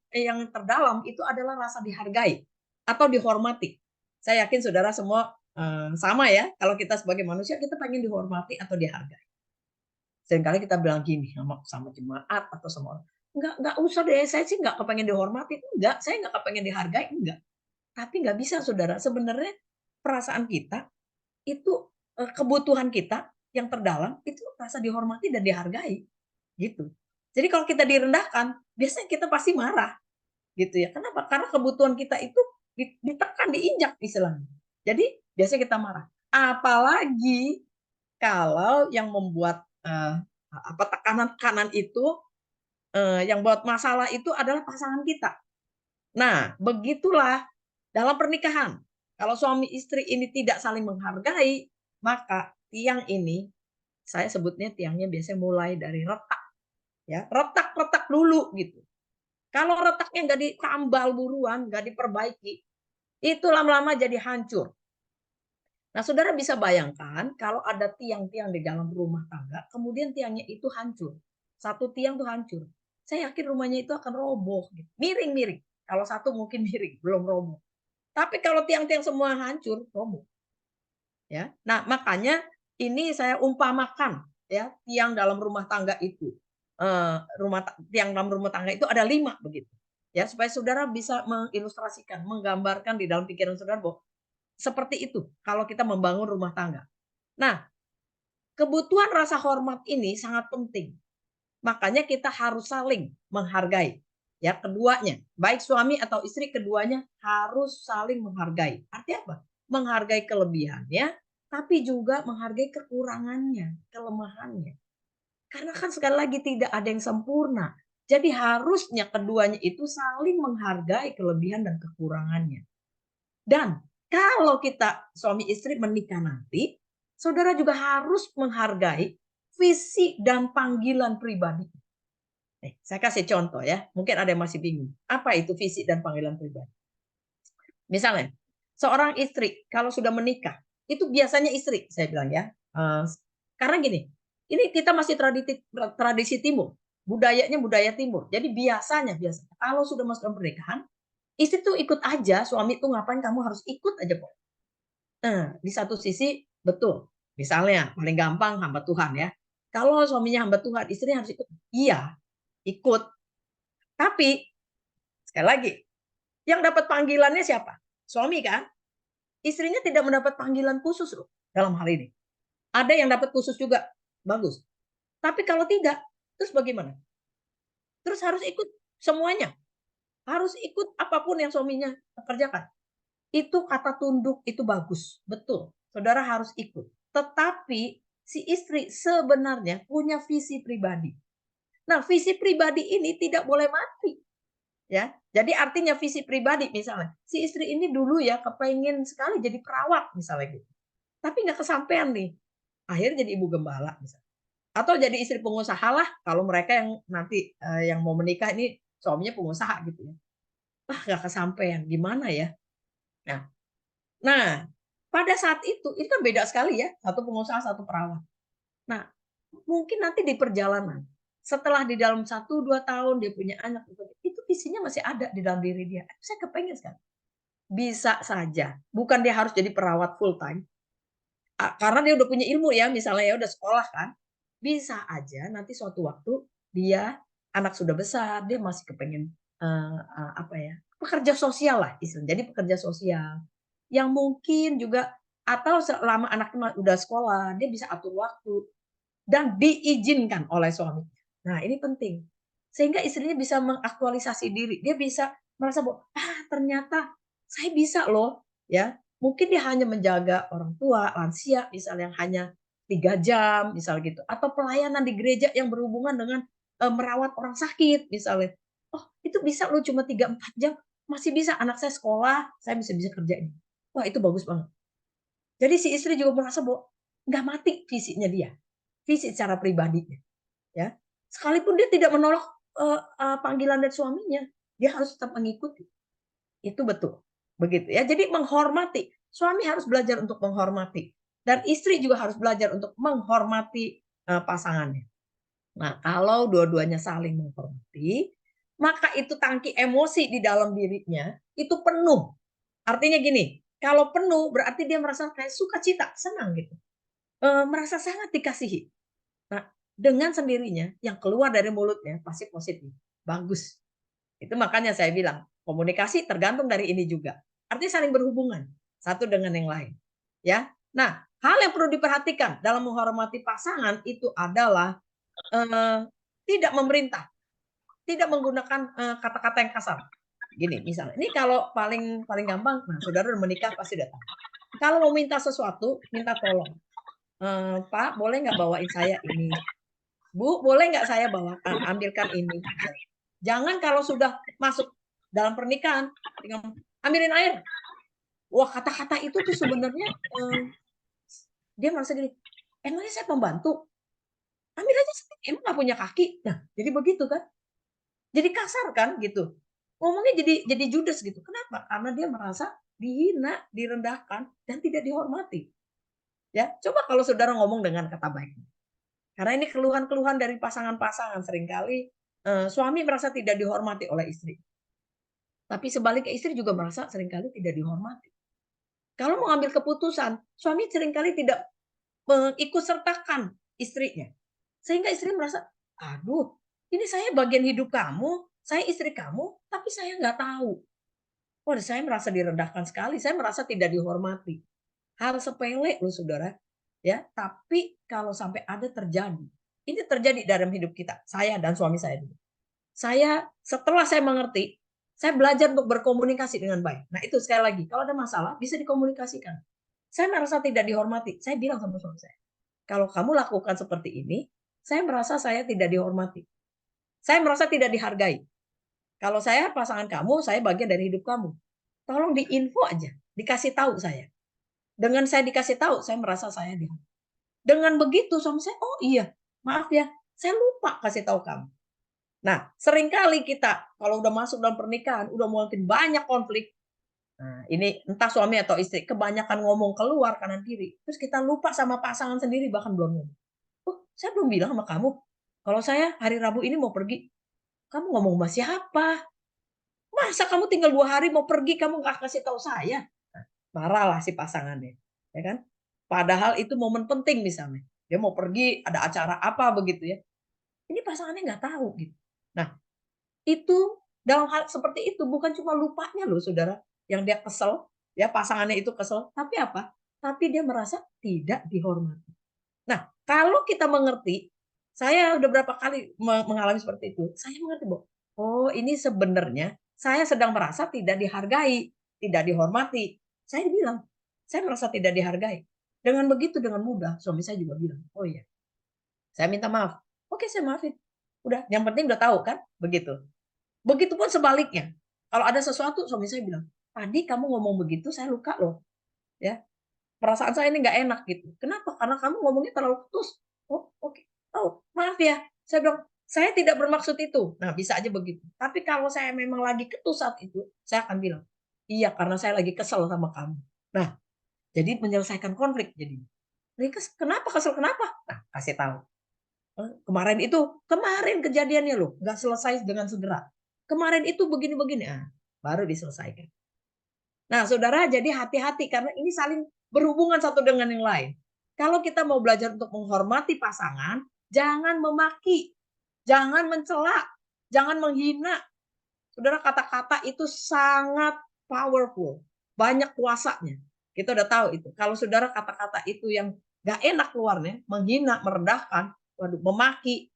Speaker 1: terdalam itu adalah rasa dihargai atau dihormati. Saya yakin saudara semua sama ya. Kalau kita sebagai manusia kita pengen dihormati atau dihargai. Seringkali kita bilang gini sama jemaat atau sama orang, nggak usah deh, saya sih nggak kepengen dihormati, enggak, saya nggak kepengen dihargai, enggak. Tapi nggak bisa saudara, sebenarnya perasaan kita itu kebutuhan kita yang terdalam itu rasa dihormati dan dihargai, gitu. Jadi kalau kita direndahkan, biasanya kita pasti marah, gitu ya. Kenapa? Karena kebutuhan kita itu ditekan, diinjak istilahnya. Jadi biasanya kita marah. Apalagi kalau yang membuat tekanan itu yang buat masalah itu adalah pasangan kita. Nah, begitulah dalam pernikahan. Kalau suami istri ini tidak saling menghargai, maka tiang ini saya sebutnya tiangnya biasanya mulai dari retak ya, retak-retak dulu gitu. Kalau retaknya nggak ditambal buruan, nggak diperbaiki, itu lama-lama jadi hancur. Nah, saudara bisa bayangkan kalau ada tiang-tiang di dalam rumah tangga, kemudian tiangnya itu hancur. Satu tiang tuh hancur. Saya yakin rumahnya itu akan roboh. Gitu. Miring-miring. Kalau satu mungkin miring, belum roboh. Tapi kalau tiang-tiang semua hancur, roboh. Ya. Nah, makanya ini saya umpamakan ya tiang dalam rumah tangga itu. Tiang dalam rumah tangga itu ada 5 begitu. Ya, supaya saudara bisa mengilustrasikan, menggambarkan di dalam pikiran saudara bahwa seperti itu kalau kita membangun rumah tangga. Nah, kebutuhan rasa hormat ini sangat penting. Makanya kita harus saling menghargai. Ya, keduanya, baik suami atau istri, keduanya harus saling menghargai. Artinya apa? Menghargai kelebihannya, tapi juga menghargai kekurangannya, kelemahannya. Karena kan sekali lagi tidak ada yang sempurna. Jadi harusnya keduanya itu saling menghargai kelebihan dan kekurangannya. Dan kalau kita suami istri menikah nanti, saudara juga harus menghargai visi dan panggilan pribadi. Saya kasih contoh ya, mungkin ada yang masih bingung. Apa itu visi dan panggilan pribadi? Misalnya, seorang istri kalau sudah menikah, itu biasanya istri, saya bilang ya. Karena gini, ini kita masih tradisi timur, budayanya budaya timur. Jadi biasanya kalau sudah masuk dalam pernikahan, istri tuh ikut aja, suami tuh ngapain kamu harus ikut aja kok. Nah, di satu sisi betul. Misalnya paling gampang hamba Tuhan ya. Kalau suaminya hamba Tuhan, istrinya harus ikut. Iya, ikut. Tapi sekali lagi, yang dapat panggilannya siapa? Suami kan? Istrinya tidak mendapat panggilan khusus loh dalam hal ini. Ada yang dapat khusus juga. Bagus. Tapi kalau tidak, terus bagaimana? Terus harus ikut semuanya. Harus ikut apapun yang suaminya kerjakan. Itu kata tunduk itu bagus, betul. Saudara harus ikut. Tetapi si istri sebenarnya punya visi pribadi. Nah, visi pribadi ini tidak boleh mati. Ya, jadi artinya visi pribadi misalnya, si istri ini dulu ya kepengen sekali jadi perawat misalnya gitu. Tapi nggak kesampaian nih. Akhirnya jadi ibu gembala misalnya. Atau jadi istri pengusaha lah kalau mereka yang nanti yang mau menikah ini suaminya pengusaha gitu ya. Wah, nggak kesampaian. Gimana ya? Nah, Nah, pada saat itu, ini kan beda sekali ya, satu pengusaha, satu perawat. Nah, mungkin nanti di perjalanan, setelah di dalam 1, 2 tahun dia punya anak, itu visinya masih ada di dalam diri dia. Saya kepengen sekali. Bisa saja, bukan dia harus jadi perawat full time, karena dia udah punya ilmu ya, misalnya ya udah sekolah kan, bisa aja nanti suatu waktu dia anak sudah besar, dia masih kepengen, apa ya, pekerja sosial lah istilahnya, jadi pekerja sosial. Yang mungkin juga atau selama anaknya udah sekolah, dia bisa atur waktu dan diizinkan oleh suami. Nah, ini penting. Sehingga istrinya bisa mengaktualisasi diri, dia bisa merasa bahwa, "Ah, ternyata saya bisa loh," ya. Mungkin dia hanya menjaga orang tua, lansia, misalnya yang hanya 3 jam, misal gitu, atau pelayanan di gereja yang berhubungan dengan, merawat orang sakit misalnya. Oh, itu bisa loh cuma 3, 4 jam, masih bisa anak saya sekolah, saya bisa bisa kerja ini. Wah, itu bagus banget. Jadi si istri juga merasa bahwa nggak mati fisiknya dia, fisik secara pribadinya, ya. Sekalipun dia tidak menolak, panggilan dari suaminya, dia harus tetap mengikuti. Itu betul, begitu ya. Jadi menghormati, suami harus belajar untuk menghormati dan istri juga harus belajar untuk menghormati, pasangannya. Nah, kalau dua-duanya saling menghormati, maka itu tangki emosi di dalam dirinya itu penuh. Artinya gini, kalau penuh berarti dia merasa kayak sukacita, senang gitu, merasa sangat dikasihi. Nah, dengan sendirinya yang keluar dari mulutnya pasti positif, bagus. Itu makanya saya bilang, komunikasi tergantung dari ini juga. Artinya saling berhubungan, satu dengan yang lain, ya. Nah, hal yang perlu diperhatikan dalam menghormati pasangan itu adalah, tidak memerintah, tidak menggunakan, kata-kata yang kasar. Gini misalnya, ini kalau paling paling gampang, nah saudara udah menikah pasti udah tahu. Kalau mau minta sesuatu, minta tolong, "Pak, boleh nggak bawain saya ini? Bu, boleh nggak saya ambilkan ini?" Misalnya. Jangan kalau sudah masuk dalam pernikahan, tinggal, "Ambilin air." Wah, kata-kata itu tuh sebenarnya, dia merasa gini, "Emangnya saya pembantu? Ambil aja sendiri, emang nggak punya kaki?" Nah, jadi begitu kan. Jadi kasar kan gitu. Ngomongnya jadi judes gitu. Kenapa? Karena dia merasa dihina, direndahkan, dan tidak dihormati. Ya, coba kalau saudara ngomong dengan kata baik. Karena ini keluhan-keluhan dari pasangan-pasangan seringkali, suami merasa tidak dihormati oleh istri. Tapi sebaliknya istri juga merasa seringkali tidak dihormati. Kalau mau ambil keputusan, suami seringkali tidak mengikut sertakan istrinya. Sehingga istri merasa, "Aduh, ini saya bagian hidup kamu, saya istri kamu, tapi saya nggak tahu." Wah, saya merasa direndahkan sekali, saya merasa tidak dihormati. Hal sepele loh saudara, ya, tapi kalau sampai ada terjadi, ini terjadi dalam hidup kita, saya dan suami saya dulu. Setelah saya mengerti, saya belajar untuk berkomunikasi dengan baik. Nah itu sekali lagi, kalau ada masalah bisa dikomunikasikan. Saya merasa tidak dihormati, saya bilang sama suami saya, "Kalau kamu lakukan seperti ini, saya merasa saya tidak dihormati. Saya merasa tidak dihargai. Kalau saya pasangan kamu, saya bagian dari hidup kamu. Tolong diinfo aja, dikasih tahu saya." Dengan saya dikasih tahu, saya merasa saya dihargai. Dengan begitu suami saya, "Oh iya, maaf ya, saya lupa kasih tahu kamu." Nah, seringkali kita kalau udah masuk dalam pernikahan, udah makin banyak konflik. Nah, ini entah suami atau istri, kebanyakan ngomong keluar kanan kiri, terus kita lupa sama pasangan sendiri bahkan belum ngomong. "Oh, saya belum bilang sama kamu, kalau saya hari Rabu ini mau pergi." "Kamu ngomong sama siapa? Masa kamu tinggal 2 hari mau pergi kamu nggak kasih tahu saya?" Nah, marahlah si pasangannya, ya kan. Padahal itu momen penting misalnya, dia mau pergi, ada acara apa begitu ya, ini pasangannya nggak tahu gitu. Nah, itu dalam hal seperti itu bukan cuma lupanya loh saudara, yang dia kesel, ya pasangannya itu kesel, tapi apa? Tapi dia merasa tidak dihormati. Nah, kalau kita mengerti, saya udah berapa kali mengalami seperti itu, saya mengerti bahwa, oh ini sebenarnya saya sedang merasa tidak dihargai, tidak dihormati. Saya bilang, saya merasa tidak dihargai. Dengan begitu dengan mudah suami saya juga bilang, "Oh iya, saya minta maaf." Oke, saya maafin. Udah, yang penting udah tahu kan, begitu. Begitupun sebaliknya, kalau ada sesuatu suami saya bilang, "Tadi kamu ngomong begitu saya luka loh, ya. Perasaan saya ini nggak enak," gitu. "Kenapa?" "Karena kamu ngomongnya terlalu ketus." "Oh, oke. Oh, maaf ya." Saya bilang, "Saya tidak bermaksud itu." Nah, bisa aja begitu. Tapi kalau saya memang lagi ketus saat itu, saya akan bilang, "Iya, karena saya lagi kesel sama kamu." Nah, jadi menyelesaikan konflik jadinya. "Kenapa kesel kenapa?" Nah, kasih tahu. Kemarin kejadiannya loh, nggak selesai dengan segera. Kemarin itu begini-begini." Ah, baru diselesaikan. Nah, saudara, jadi hati-hati karena ini saling berhubungan satu dengan yang lain. Kalau kita mau belajar untuk menghormati pasangan, jangan memaki, jangan mencela, jangan menghina. Saudara, kata-kata itu sangat powerful, banyak kuasanya. Kita udah tahu itu. Kalau saudara kata-kata itu yang gak enak keluarnya, menghina, merendahkan, waduh, memaki,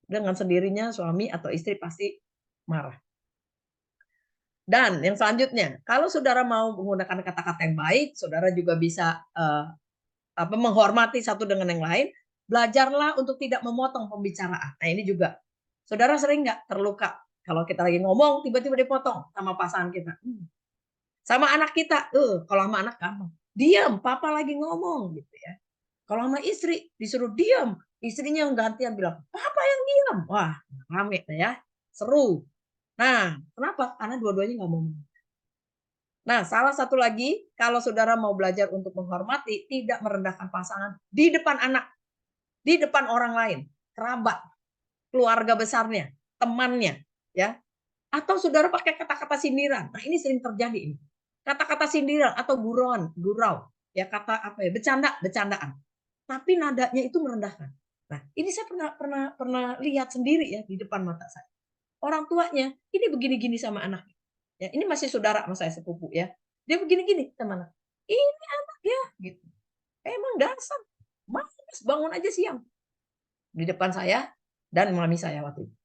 Speaker 1: dengan sendirinya suami atau istri pasti marah. Dan yang selanjutnya, kalau saudara mau menggunakan kata-kata yang baik, saudara juga bisa menghormati satu dengan yang lain. Belajarlah untuk tidak memotong pembicaraan. Nah, ini juga, saudara sering nggak terluka kalau kita lagi ngomong tiba-tiba dipotong sama pasangan kita, sama anak kita, kalau sama anak gampang, diam, papa lagi ngomong gitu ya. Kalau sama istri disuruh diam, istrinya yang gantian bilang, papa yang diam, wah rame ya, seru. Nah, kenapa? Karena dua-duanya nggak mau. Nah, salah satu lagi, kalau saudara mau belajar untuk menghormati, tidak merendahkan pasangan di depan anak, di depan orang lain, kerabat, keluarga besarnya, temannya, ya. Atau saudara pakai kata-kata sindiran. Nah, ini sering terjadi ini. Kata-kata sindiran atau gurau, ya kata apa ya, bercandaan. Tapi nadanya itu merendahkan. Nah, ini saya pernah pernah pernah lihat sendiri ya di depan mata saya. Orang tuanya ini begini-gini sama anaknya. Ya, ini masih saudara sama saya sepupu ya. Dia begini-gini sama anak. Ini anak ya gitu. Emang dasar malas bangun aja siang di depan saya dan mami saya waktu itu.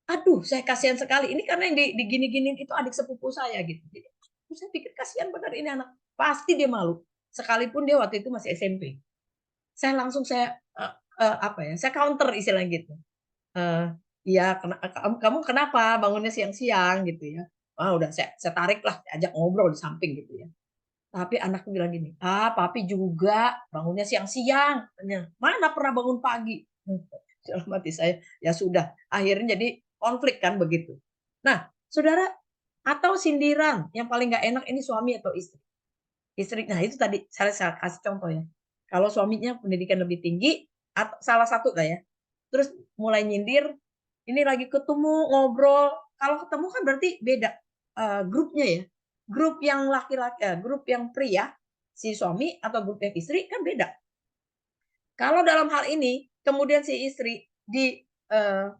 Speaker 1: Aduh, saya kasihan sekali. Ini karena yang digini-giniin itu adik sepupu saya gitu. Jadi saya pikir kasihan benar ini anak. Pasti dia malu. Sekalipun dia waktu itu masih SMP. Saya langsung apa ya? Saya counter istilahnya gitu. Iya, kamu kenapa bangunnya siang-siang gitu ya. Ah, udah saya tarik lah, ajak ngobrol di samping gitu ya. Tapi anakku bilang gini, "Ah, papi juga bangunnya siang-siang," katanya. "Mana pernah bangun pagi?" Dalam hati saya, ya sudah, akhirnya jadi konflik kan begitu. Nah, saudara, atau sindiran yang paling nggak enak ini suami atau istri. Istri, nah itu tadi saya kasih contoh ya. Kalau suaminya pendidikan lebih tinggi, salah satu lah ya, terus mulai nyindir, ini lagi ketemu ngobrol, kalau ketemu kan berarti beda, grupnya ya. Grup yang laki-laki, grup yang pria, si suami atau grup yang istri kan beda. Kalau dalam hal ini, kemudian si istri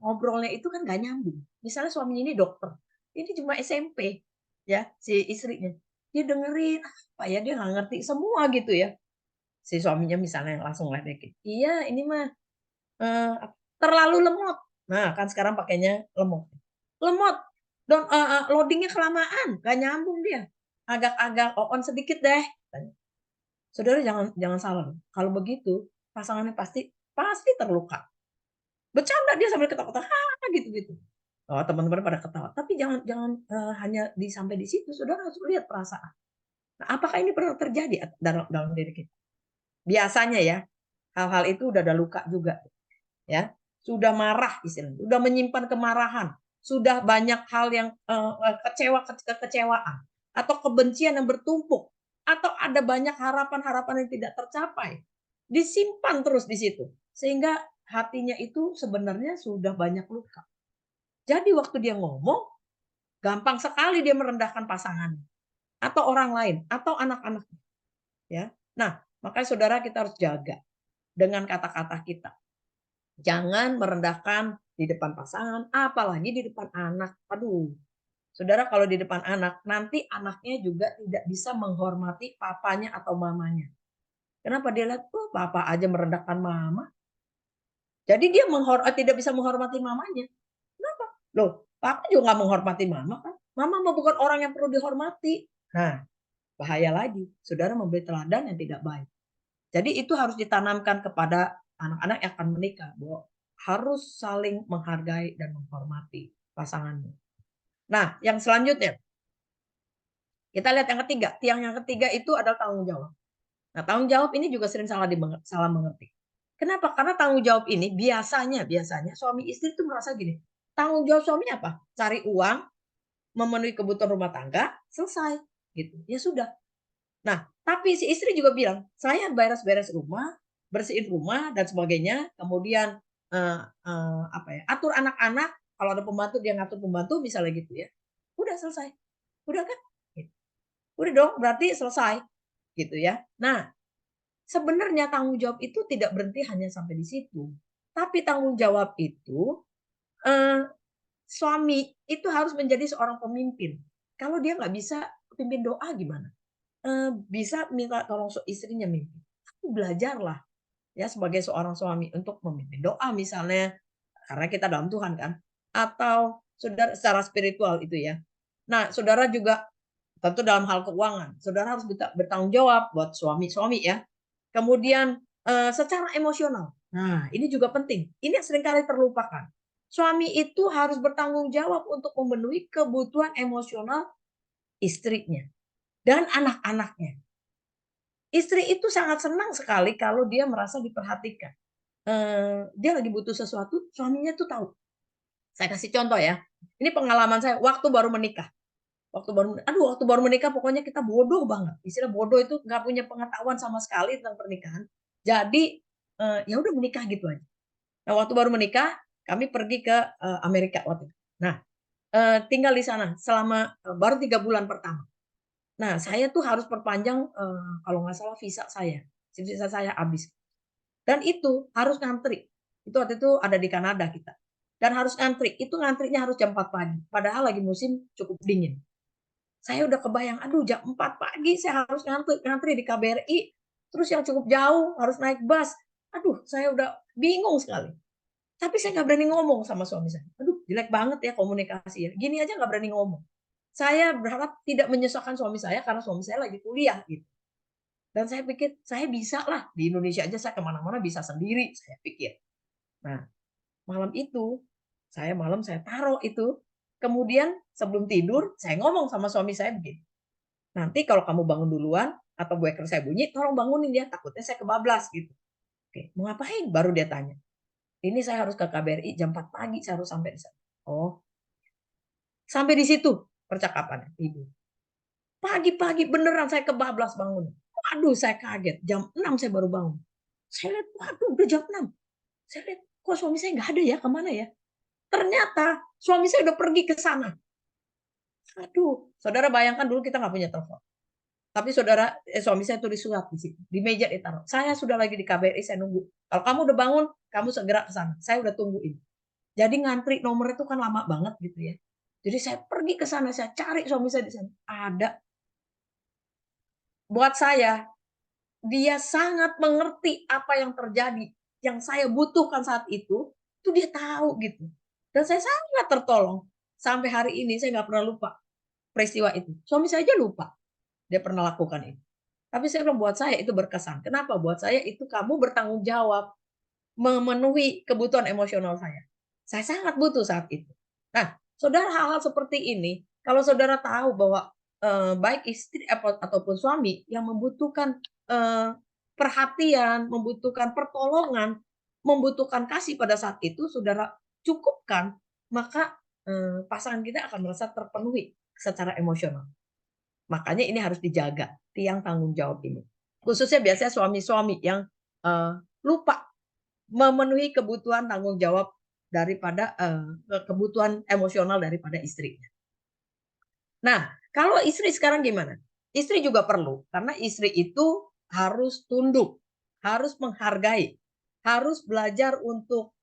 Speaker 1: ngobrolnya itu kan nggak nyambung. Misalnya suaminya ini dokter, ini cuma SMP ya si istrinya. Dia dengerin apa ya, dia nggak ngerti semua gitu ya. Si suaminya misalnya langsung ledekin, "Iya ini mah, eee, terlalu lemot." Nah kan sekarang pakainya lemot. "Lemot, loading-nya kelamaan, nggak nyambung dia. Agak-agak on sedikit deh," katanya. Saudara jangan jangan salah loh, kalau begitu pasangannya pasti pasti terluka. Bercanda dia sambil ketawa-ketawa, "Hahaha," gitu-gitu. Oh, teman-teman pada ketawa, tapi jangan jangan, hanya sampai di situ, saudara harus lihat perasaan. Nah, apakah ini pernah terjadi dalam dalam diri kita? Biasanya ya, hal-hal itu udah ada luka juga, ya. Sudah marah istilahnya, sudah menyimpan kemarahan, sudah banyak hal yang, kekecewaan, atau kebencian yang bertumpuk, atau ada banyak harapan-harapan yang tidak tercapai, disimpan terus di situ. Sehingga hatinya itu sebenarnya sudah banyak luka. Jadi waktu dia ngomong, gampang sekali dia merendahkan pasangannya, atau orang lain, atau anak-anak, ya. Nah, makanya saudara kita harus jaga dengan kata-kata kita. Jangan merendahkan di depan pasangan, apalagi di depan anak. Aduh, saudara kalau di depan anak, nanti anaknya juga tidak bisa menghormati papanya atau mamanya. Kenapa? Dia lihat, "Oh, papa aja merendahkan mama." Jadi dia tidak bisa menghormati mamanya. Kenapa? Loh, papa juga nggak menghormati mama kan? Mama mah bukan orang yang perlu dihormati. Nah, bahaya lagi, saudara memberi teladan yang tidak baik. Jadi itu harus ditanamkan kepada anak-anak yang akan menikah, bahwa harus saling menghargai dan menghormati pasangannya. Nah, yang selanjutnya, kita lihat yang ketiga, tiang yang ketiga itu adalah tanggung jawab. Nah, tanggung jawab ini juga sering salah mengerti. Kenapa? Karena tanggung jawab ini biasanya suami istri itu merasa gini, tanggung jawab suaminya apa? Cari uang, memenuhi kebutuhan rumah tangga, selesai gitu. Ya sudah. Nah, tapi si istri juga bilang, "Saya beres-beres rumah, bersihin rumah dan sebagainya, kemudian, apa ya, atur anak-anak, kalau ada pembantu dia ngatur pembantu," misalnya gitu ya. Udah selesai, udah kan? Gitu. Udah dong, berarti selesai gitu ya. Nah, sebenarnya tanggung jawab itu tidak berhenti hanya sampai di situ. Tapi tanggung jawab itu eh, suami itu harus menjadi seorang pemimpin. Kalau dia nggak bisa pimpin doa gimana? Bisa minta tolong istrinya mimpin. Tapi belajarlah ya sebagai seorang suami untuk memimpin doa misalnya karena kita dalam Tuhan kan, atau saudara secara spiritual itu ya. Nah, saudara juga tentu dalam hal keuangan, saudara harus bertanggung jawab buat suami-suami ya. Kemudian secara emosional. Nah, ini juga penting. Ini yang seringkali terlupakan. Suami itu harus bertanggung jawab untuk memenuhi kebutuhan emosional istrinya dan anak-anaknya. Istri itu sangat senang sekali kalau dia merasa diperhatikan. Dia lagi butuh sesuatu, suaminya tuh tahu. Saya kasih contoh ya. Ini pengalaman saya waktu baru menikah. Waktu baru menikah pokoknya kita bodoh banget. Istilah bodoh itu nggak punya pengetahuan sama sekali tentang pernikahan. Jadi ya udah menikah gitu aja. Nah, waktu baru menikah, kami pergi ke Amerika waktu itu. Nah, tinggal di sana selama baru 3 bulan pertama. Nah, saya tuh harus perpanjang kalau nggak salah visa saya. Visa saya habis. Dan itu harus ngantri. Itu waktu itu ada di Kanada kita. Dan harus ngantri. Itu ngantrinya harus jam 4 pagi. Padahal lagi musim cukup dingin. Saya udah kebayang, aduh jam 4 pagi saya harus ngantri, ngantri di KBRI. Terus yang cukup jauh, harus naik bus. Aduh, saya udah bingung sekali. Tapi saya nggak berani ngomong sama suami saya. Aduh, jelek banget ya komunikasi ya. Gini aja nggak berani ngomong. Saya berharap tidak menyusahkan suami saya karena suami saya lagi kuliah gitu. Dan saya pikir saya bisa lah di Indonesia aja saya kemana-mana bisa sendiri saya pikir. Nah malam itu saya taruh itu. Kemudian sebelum tidur saya ngomong sama suami saya begini. Nanti kalau kamu bangun duluan atau breaker saya bunyi, tolong bangunin ya. Takutnya saya kebablas gitu. Oke, mau ngapain? Baru dia tanya. Ini saya harus ke KBRI jam 4 pagi saya harus sampai di sana. Oh, sampai di situ percakapannya ibu. Pagi-pagi beneran saya kebablas bangun. Waduh, saya kaget. Jam 6 saya baru bangun. Saya lihat, waduh udah jam 6. Saya lihat, kok suami saya nggak ada ya, kemana ya? Ternyata suami saya udah pergi ke sana. Aduh, saudara bayangkan dulu kita nggak punya telepon. Tapi suami saya tulis surat di situ, di meja ditaruh. Saya sudah lagi di KBRI, saya nunggu. Kalau kamu udah bangun, kamu segera ke sana. Saya udah tungguin. Jadi ngantri nomor itu kan lama banget gitu ya. Jadi saya pergi ke sana, saya cari suami saya di sana. Ada. Buat saya, dia sangat mengerti apa yang terjadi, yang saya butuhkan saat itu dia tahu gitu. Dan saya sangat tertolong. Sampai hari ini saya nggak pernah lupa peristiwa itu. Suami saya aja lupa dia pernah lakukan itu. Tapi saya bilang buat saya itu berkesan. Kenapa? Buat saya itu kamu bertanggung jawab memenuhi kebutuhan emosional saya. Saya sangat butuh saat itu. Nah, saudara hal-hal seperti ini, kalau saudara tahu bahwa baik istri ataupun suami yang membutuhkan perhatian, membutuhkan pertolongan, membutuhkan kasih pada saat itu, saudara cukupkan, maka pasangan kita akan merasa terpenuhi secara emosional. Makanya ini harus dijaga, tiang tanggung jawab ini. Khususnya biasanya suami-suami yang lupa memenuhi kebutuhan tanggung jawab daripada kebutuhan emosional daripada istrinya. Nah, kalau istri sekarang gimana? Istri juga perlu karena istri itu harus tunduk, harus menghargai, harus belajar untuk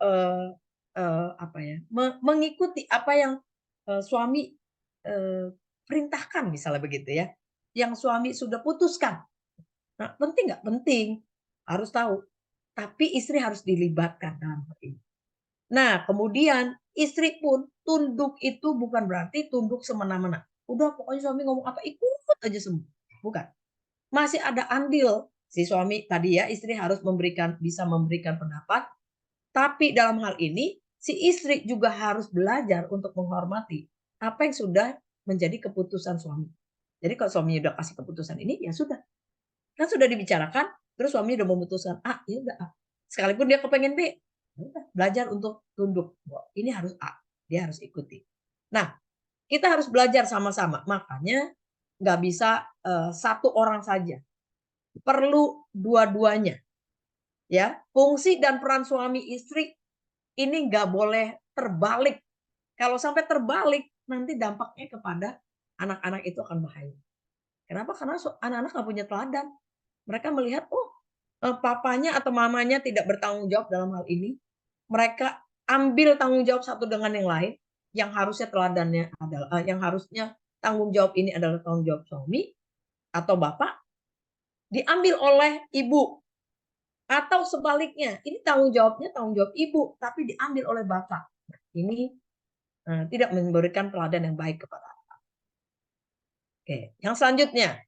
Speaker 1: apa ya, mengikuti apa yang suami perintahkan misalnya begitu ya. Yang suami sudah putuskan. Nah, penting nggak? Penting. Harus tahu. Tapi istri harus dilibatkan dalam hal ini. Nah, kemudian istri pun tunduk itu bukan berarti tunduk semena-mena. Udah pokoknya suami ngomong apa ikut aja semua. Bukan. Masih ada andil si suami tadi ya, istri harus bisa memberikan pendapat, tapi dalam hal ini si istri juga harus belajar untuk menghormati apa yang sudah menjadi keputusan suami. Jadi kalau suami udah kasih keputusan ini ya sudah. Kan sudah dibicarakan, terus suami udah memutuskan A, ya udah A. Sekalipun dia kepengen B, ya udah belajar untuk tunduk. Wah, ini harus A, dia harus ikuti. Nah, kita harus belajar sama-sama. Makanya nggak bisa satu orang saja. Perlu dua-duanya. Ya, fungsi dan peran suami istri ini nggak boleh terbalik. Kalau sampai terbalik, nanti dampaknya kepada anak-anak itu akan bahaya. Kenapa? Karena anak-anak nggak punya teladan. Mereka melihat, oh, papanya atau mamanya tidak bertanggung jawab dalam hal ini. Mereka ambil tanggung jawab satu dengan yang lain, yang harusnya teladannya adalah yang harusnya tanggung jawab ini adalah tanggung jawab suami atau bapak, diambil oleh ibu. Atau sebaliknya, ini tanggung jawabnya tanggung jawab ibu, tapi diambil oleh bapak. Ini tidak memberikan teladan yang baik kepada anak. Oke, yang selanjutnya,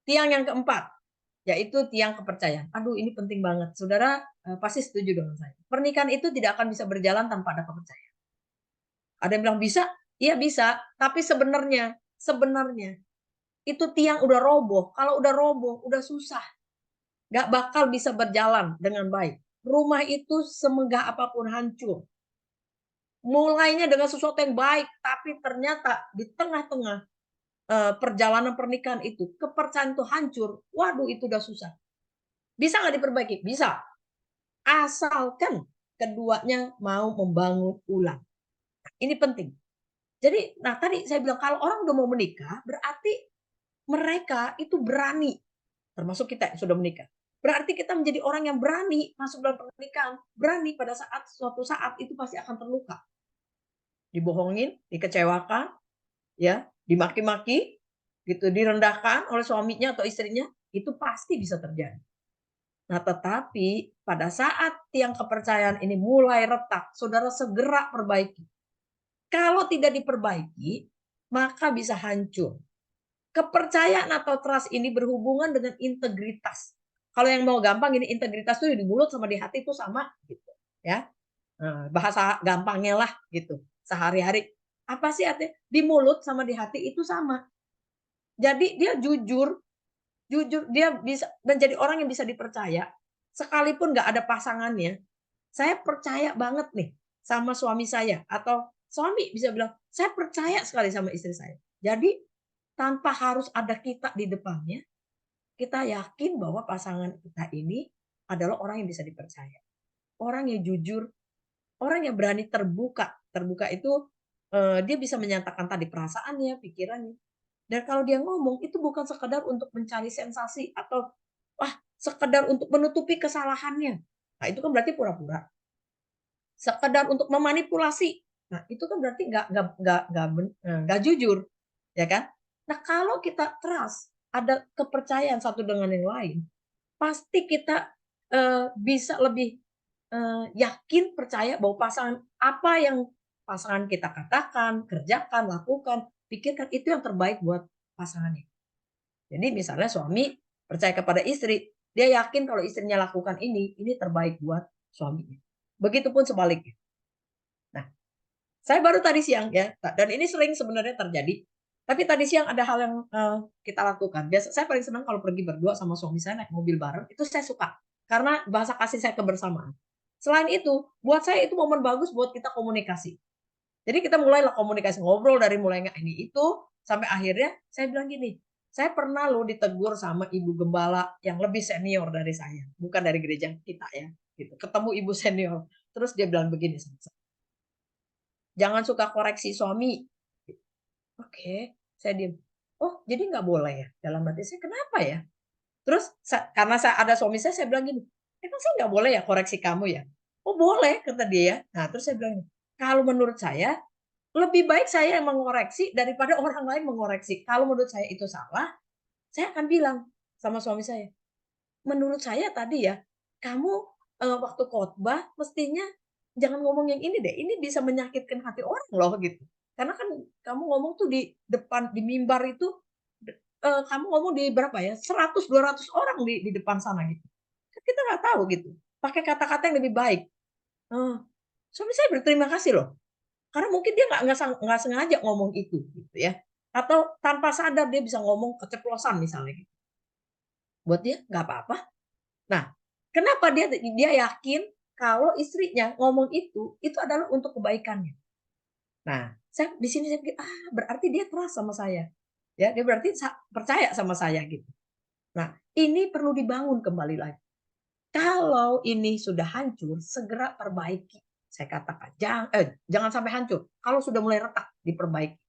Speaker 1: tiang yang keempat, yaitu tiang kepercayaan. Aduh, ini penting banget. Saudara pasti setuju dengan saya. Pernikahan itu tidak akan bisa berjalan tanpa ada kepercayaan. Ada yang bilang bisa? Iya bisa, tapi sebenarnya itu tiang udah roboh. Kalau udah roboh, udah susah. Nggak bakal bisa berjalan dengan baik. Rumah itu semegah apapun hancur. Mulainya dengan sesuatu yang baik, tapi ternyata di tengah-tengah perjalanan pernikahan itu, kepercayaan itu hancur. Waduh, itu udah susah. Bisa nggak diperbaiki? Bisa. Asalkan keduanya mau membangun ulang. Ini penting. Jadi, nah tadi saya bilang kalau orang udah mau menikah, berarti mereka itu berani. Termasuk kita yang sudah menikah. Berarti kita menjadi orang yang berani masuk dalam pernikahan. Berani pada suatu saat itu pasti akan terluka. Dibohongin, dikecewakan, ya, dimaki-maki, gitu, direndahkan oleh suaminya atau istrinya, itu pasti bisa terjadi. Nah, tetapi pada saat tiang kepercayaan ini mulai retak, saudara segera perbaiki. Kalau tidak diperbaiki, maka bisa hancur. Kepercayaan atau trust ini berhubungan dengan integritas. Kalau yang mau gampang ini integritas itu di mulut sama di hati itu sama gitu, ya. Bahasa gampangnya lah gitu, sehari-hari. Apa sih artinya? Di mulut sama di hati itu sama. Jadi dia jujur, dia bisa menjadi orang yang bisa dipercaya, sekalipun nggak ada pasangannya. Saya percaya banget nih sama suami saya, atau suami bisa bilang, "Saya percaya sekali sama istri saya." Jadi tanpa harus ada kita di depannya, kita yakin bahwa pasangan kita ini adalah orang yang bisa dipercaya. Orang yang jujur, orang yang berani terbuka. Terbuka itu, dia bisa menyatakan tadi perasaannya, pikirannya. Dan kalau dia ngomong, itu bukan sekedar untuk mencari sensasi atau, wah, sekedar untuk menutupi kesalahannya. Nah, itu kan berarti pura-pura. Sekedar untuk memanipulasi. Nah, itu kan berarti nggak jujur, ya kan? Nah, kalau kita trust, ada kepercayaan satu dengan yang lain, pasti kita, bisa lebih, yakin, percaya bahwa apa yang pasangan kita katakan, kerjakan, lakukan, pikirkan, itu yang terbaik buat pasangannya. Jadi misalnya suami percaya kepada istri, dia yakin kalau istrinya lakukan ini terbaik buat suaminya. Begitupun sebaliknya. Nah, saya baru tadi siang ya, dan ini sering sebenarnya terjadi. Tapi tadi siang ada hal yang, kita lakukan. Saya paling senang kalau pergi berdua sama suami saya naik mobil bareng, itu saya suka. Karena bahasa kasih saya kebersamaan. Selain itu, buat saya itu momen bagus buat kita komunikasi. Jadi kita mulailah komunikasi, ngobrol dari mulai ini itu, sampai akhirnya saya bilang gini, "Saya pernah loh ditegur sama ibu gembala yang lebih senior dari saya, bukan dari gereja kita ya, gitu. Ketemu ibu senior, terus dia bilang begini sama saya, 'Jangan suka koreksi suami.'" Oke, saya diem. "Oh, jadi nggak boleh ya?" Dalam hati saya, "Kenapa ya?" Terus karena ada suami saya bilang gini, "Emang saya nggak boleh ya koreksi kamu ya?" "Oh boleh," kata dia ya. Nah terus saya bilang, "Kalau menurut saya, lebih baik saya yang mengoreksi daripada orang lain mengoreksi. Kalau menurut saya itu salah, saya akan bilang sama suami saya, 'Menurut saya tadi ya, kamu, waktu khotbah mestinya jangan ngomong yang ini deh, ini bisa menyakitkan hati orang loh,' gitu. Karena kan kamu ngomong tuh di depan, di mimbar itu, kamu ngomong di berapa ya, 100, 200 orang di depan sana gitu. Kan kita nggak tahu gitu, pakai kata-kata yang lebih baik." Oh, suami saya berterima kasih loh. Karena mungkin dia nggak sengaja ngomong itu, gitu ya. Atau tanpa sadar dia bisa ngomong keceplosan misalnya gitu. Buat dia nggak apa-apa. Nah, kenapa dia yakin kalau istrinya ngomong itu adalah untuk kebaikannya. Nah, saya pikir, berarti dia trust sama saya. Ya, dia berarti percaya sama saya gitu. Nah, ini perlu dibangun kembali lagi. Kalau ini sudah hancur, segera perbaiki. Saya katakan, jangan sampai hancur. Kalau sudah mulai retak, diperbaiki.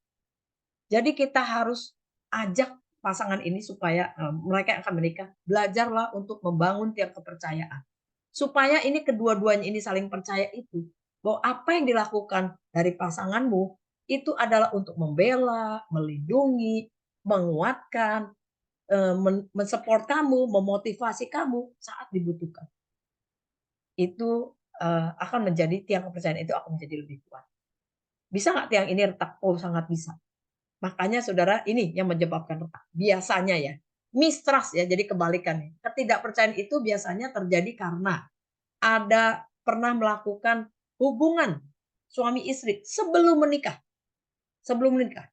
Speaker 1: Jadi kita harus ajak pasangan ini supaya mereka yang akan menikah, belajarlah untuk membangun tiang kepercayaan. Supaya ini kedua-duanya ini saling percaya itu, bahwa apa yang dilakukan dari pasanganmu itu adalah untuk membela, melindungi, menguatkan, men-support kamu, memotivasi kamu saat dibutuhkan. Itu akan menjadi tiang kepercayaan itu akan menjadi lebih kuat. Bisa nggak tiang ini retak? Oh, sangat bisa. Makanya saudara, ini yang menyebabkan retak. Biasanya ya, mistrust ya, jadi kebalikannya. Ketidakpercayaan itu biasanya terjadi karena ada pernah melakukan hubungan suami istri sebelum menikah. Sebelum menikah.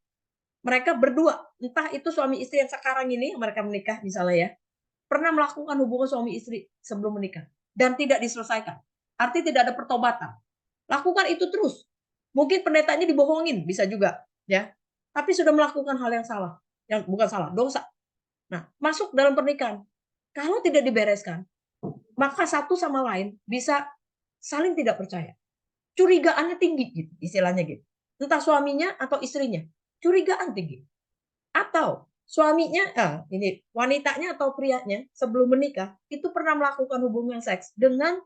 Speaker 1: Mereka berdua, entah itu suami istri yang sekarang ini mereka menikah misalnya ya, pernah melakukan hubungan suami istri sebelum menikah dan tidak diselesaikan. Artinya tidak ada pertobatan. Lakukan itu terus. Mungkin pendetanya dibohongin, bisa juga, ya. Tapi sudah melakukan hal yang salah, yang bukan salah, dosa. Nah, masuk dalam pernikahan. Kalau tidak dibereskan, maka satu sama lain bisa saling tidak percaya. Curigaannya tinggi gitu, istilahnya gitu. Entah suaminya atau istrinya, curigaan tinggi. Atau suaminya, ini wanitanya atau prianya sebelum menikah itu pernah melakukan hubungan seks dengan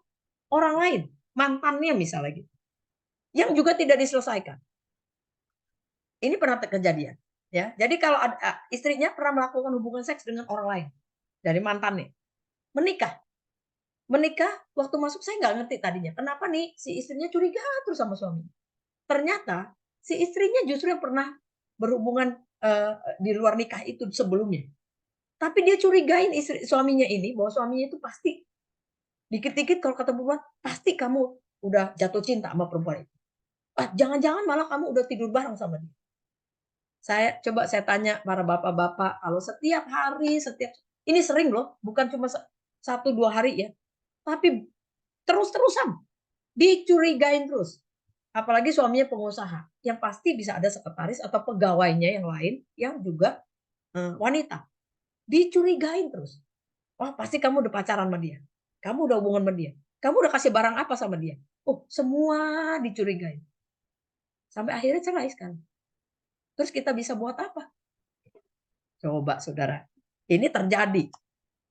Speaker 1: orang lain, mantannya misalnya gitu, yang juga tidak diselesaikan. Ini pernah kejadian, ya. Jadi kalau istrinya pernah melakukan hubungan seks dengan orang lain dari mantannya, menikah. Menikah waktu masuk saya nggak ngerti tadinya, kenapa nih si istrinya curiga terus sama suami. Ternyata si istrinya justru yang pernah berhubungan di luar nikah itu sebelumnya. Tapi dia curigain suaminya ini bahwa suaminya itu pasti dikit-dikit kalau ketemu perempuan, pasti kamu udah jatuh cinta sama perempuan itu. Ah, jangan-jangan malah kamu udah tidur bareng sama dia. Saya tanya para bapak-bapak, kalau setiap hari, ini sering loh, bukan cuma 1-2 hari ya, tapi terus-terusan dicurigain terus. Apalagi suaminya pengusaha, yang pasti bisa ada sekretaris atau pegawainya yang lain yang juga wanita. Dicurigain terus. Wah, pasti kamu udah pacaran sama dia. Kamu udah hubungan sama dia. Kamu udah kasih barang apa sama dia? Oh, semua dicurigain. Sampai akhirnya cerai kan. Terus kita bisa buat apa? Coba saudara. Ini terjadi.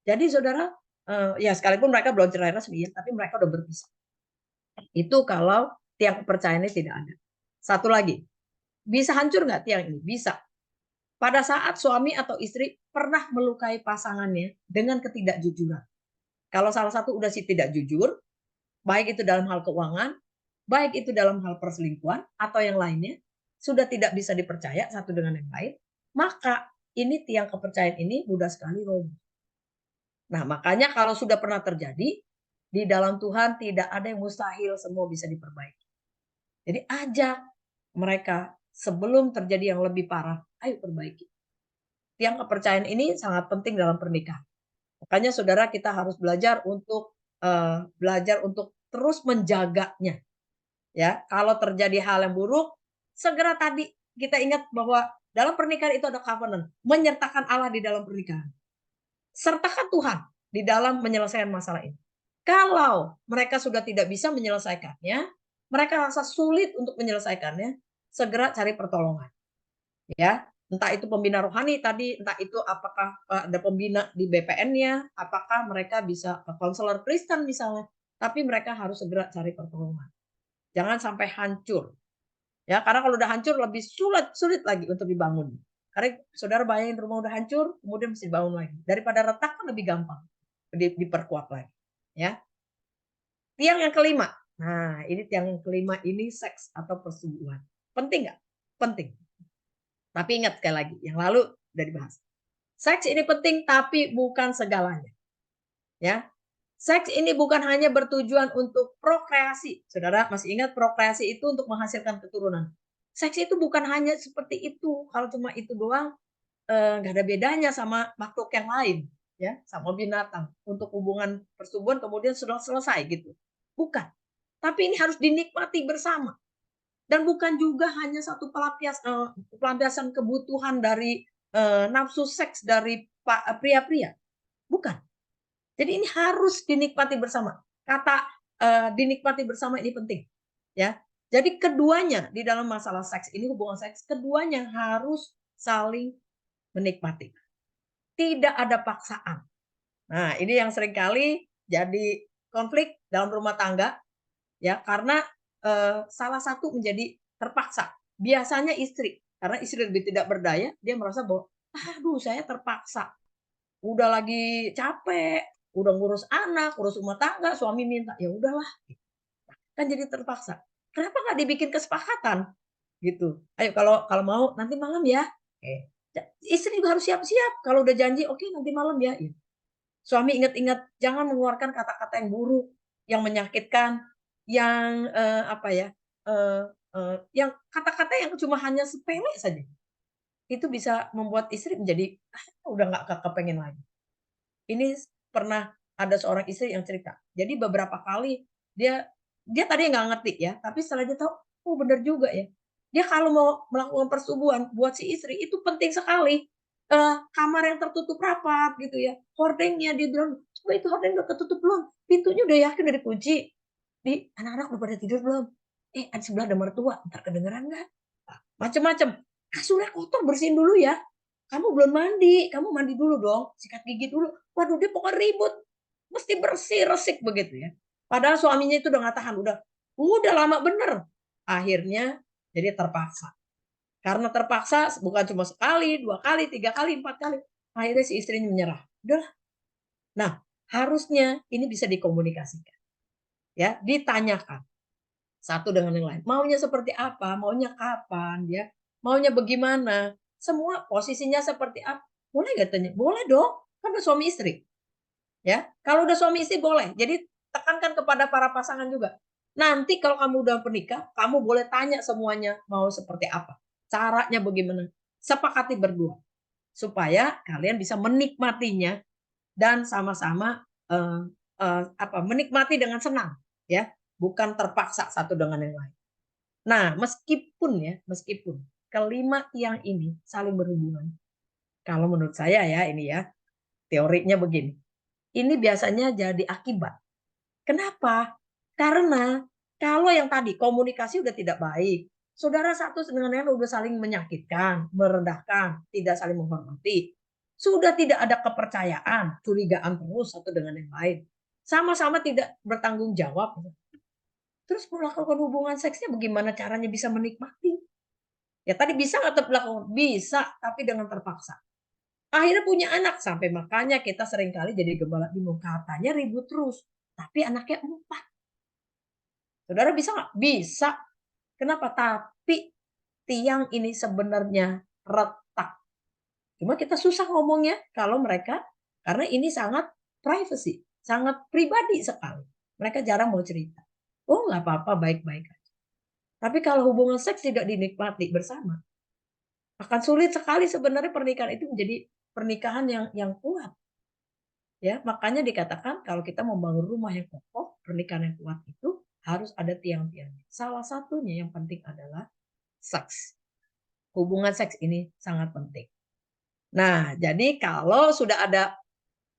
Speaker 1: Jadi saudara, ya sekalipun mereka belum cerai resmi ya, tapi mereka udah berpisah. Itu kalau tiang kepercayaannya tidak ada. Satu lagi, bisa hancur nggak tiang ini? Bisa. Pada saat suami atau istri pernah melukai pasangannya dengan ketidakjujuran. Kalau salah satu udah sih tidak jujur, baik itu dalam hal keuangan, baik itu dalam hal perselingkuhan atau yang lainnya, sudah tidak bisa dipercaya satu dengan yang lain, maka ini tiang kepercayaan ini mudah sekali roboh. Nah, makanya kalau sudah pernah terjadi, di dalam Tuhan tidak ada yang mustahil, semua bisa diperbaiki. Jadi ajak mereka sebelum terjadi yang lebih parah, ayo perbaiki. Tiang kepercayaan ini sangat penting dalam pernikahan. Makanya saudara kita harus belajar untuk terus menjaganya. Ya, kalau terjadi hal yang buruk, segera tadi kita ingat bahwa dalam pernikahan itu ada covenant, menyertakan Allah di dalam pernikahan. Sertakan Tuhan di dalam menyelesaikan masalah ini. Kalau mereka sudah tidak bisa menyelesaikannya, mereka rasa sulit untuk menyelesaikannya, segera cari pertolongan. Ya, entah itu pembina rohani tadi, entah itu apakah ada pembina di BPN-nya, apakah mereka bisa ke konselor Kristen misalnya, tapi mereka harus segera cari pertolongan. Jangan sampai hancur. Ya, karena kalau udah hancur lebih sulit lagi untuk dibangun. Karena saudara bayangin rumah udah hancur, kemudian mesti dibangun lagi. Daripada retak kan lebih gampang diperkuat lagi. Ya. Tiang yang kelima. Nah, ini tiang yang kelima ini seks atau persetubuhan. Penting nggak? Penting. Tapi ingat sekali lagi, yang lalu udah dibahas. Seks ini penting tapi bukan segalanya. Ya. Seks ini bukan hanya bertujuan untuk prokreasi. Saudara masih ingat prokreasi itu untuk menghasilkan keturunan. Seks itu bukan hanya seperti itu. Kalau cuma itu doang, nggak ada bedanya sama makhluk yang lain, ya, sama binatang. Untuk hubungan persetubuhan kemudian sudah selesai gitu. Bukan. Tapi ini harus dinikmati bersama. Dan bukan juga hanya satu pelampiasan kebutuhan dari nafsu seks dari pria-pria. Bukan. Jadi ini harus dinikmati bersama. Kata dinikmati bersama ini penting, ya. Jadi keduanya di dalam masalah seks ini hubungan seks, keduanya harus saling menikmati. tidak ada paksaan. Nah, ini yang seringkali jadi konflik dalam rumah tangga, ya, karena, salah satu menjadi terpaksa. Biasanya istri, karena istri lebih tidak berdaya, dia merasa bahwa, "Aduh, saya terpaksa, udah lagi capek, udah ngurus anak, urus rumah tangga, suami minta, ya udahlah." Kan jadi terpaksa. Kenapa nggak dibikin kesepakatan? Gitu. "Ayo kalau kalau mau nanti malam ya." Istri juga harus siap-siap, kalau udah janji, "Oke nanti malam ya." Gitu. Suami ingat-ingat jangan mengeluarkan kata-kata yang buruk, yang menyakitkan, yang, apa ya, eee yang kata-kata yang cuma hanya sepele saja. Itu bisa membuat istri menjadi, udah nggak kepengen lagi. Ini pernah ada seorang istri yang cerita. Jadi beberapa kali dia dia tadinya nggak ngerti ya, tapi setelah dia tahu, oh bener juga ya. Dia kalau mau melakukan persetubuhan buat si istri itu penting sekali, kamar yang tertutup rapat gitu ya, hordengnya dia bilang, "Coba itu hordeng udah ketutup belum? Pintunya udah yakin udah dikunci? Anak-anak udah pada tidur belum? Di sebelah ada mertua, entar kedengeran nggak?" Macem-macem. "Kasurnya kotor bersihin dulu ya. Kamu belum mandi, kamu mandi dulu dong, sikat gigi dulu." Waduh, dia pokoknya ribut, mesti bersih, resik begitu ya. Padahal suaminya itu udah nggak tahan, udah lama bener. Akhirnya jadi terpaksa. Karena terpaksa bukan cuma sekali, 2 kali, 3 kali, 4 kali, akhirnya si istrinya menyerah. Udahlah. Nah, harusnya ini bisa dikomunikasikan ya, ditanyakan satu dengan yang lain. Maunya seperti apa, maunya kapan ya, maunya bagaimana, semua posisinya seperti apa, boleh nggak tanya? Boleh dong, kan udah suami istri. Ya, kalau udah suami istri boleh. Jadi tekankan kepada para pasangan juga. Nanti kalau kamu udah menikah, kamu boleh tanya semuanya mau seperti apa, caranya bagaimana. Sepakati berdua supaya kalian bisa menikmatinya dan sama-sama menikmati dengan senang, ya, bukan terpaksa satu dengan yang lain. Nah, meskipun kelima tiang ini saling berhubungan. Kalau menurut saya ya ini ya, teorinya begini. Ini biasanya jadi akibat. Kenapa? Karena kalau yang tadi komunikasi udah tidak baik, saudara satu dengan yang lain udah saling menyakitkan, merendahkan, tidak saling menghormati, sudah tidak ada kepercayaan, curigaan terus satu dengan yang lain, sama-sama tidak bertanggung jawab. Terus melakukan hubungan seksnya bagaimana caranya bisa menikmati? Ya tadi bisa nggak tetap dilakukan? Bisa, tapi dengan terpaksa. Akhirnya punya anak, sampai makanya kita seringkali jadi gembala bingung, katanya ribut terus, tapi anaknya 4. Saudara bisa nggak? Bisa. Kenapa? Tapi tiang ini sebenarnya retak. Cuma kita susah ngomongnya kalau mereka karena ini sangat privacy, sangat pribadi sekali. Mereka jarang mau cerita. Oh, nggak apa-apa, baik-baik aja. Tapi kalau hubungan seks tidak dinikmati bersama, akan sulit sekali sebenarnya pernikahan itu menjadi pernikahan yang kuat. Ya, makanya dikatakan kalau kita membangun rumah yang kokoh, pernikahan yang kuat itu harus ada tiang-tiangnya. Salah satunya yang penting adalah seks. Hubungan seks ini sangat penting. Nah, jadi kalau sudah ada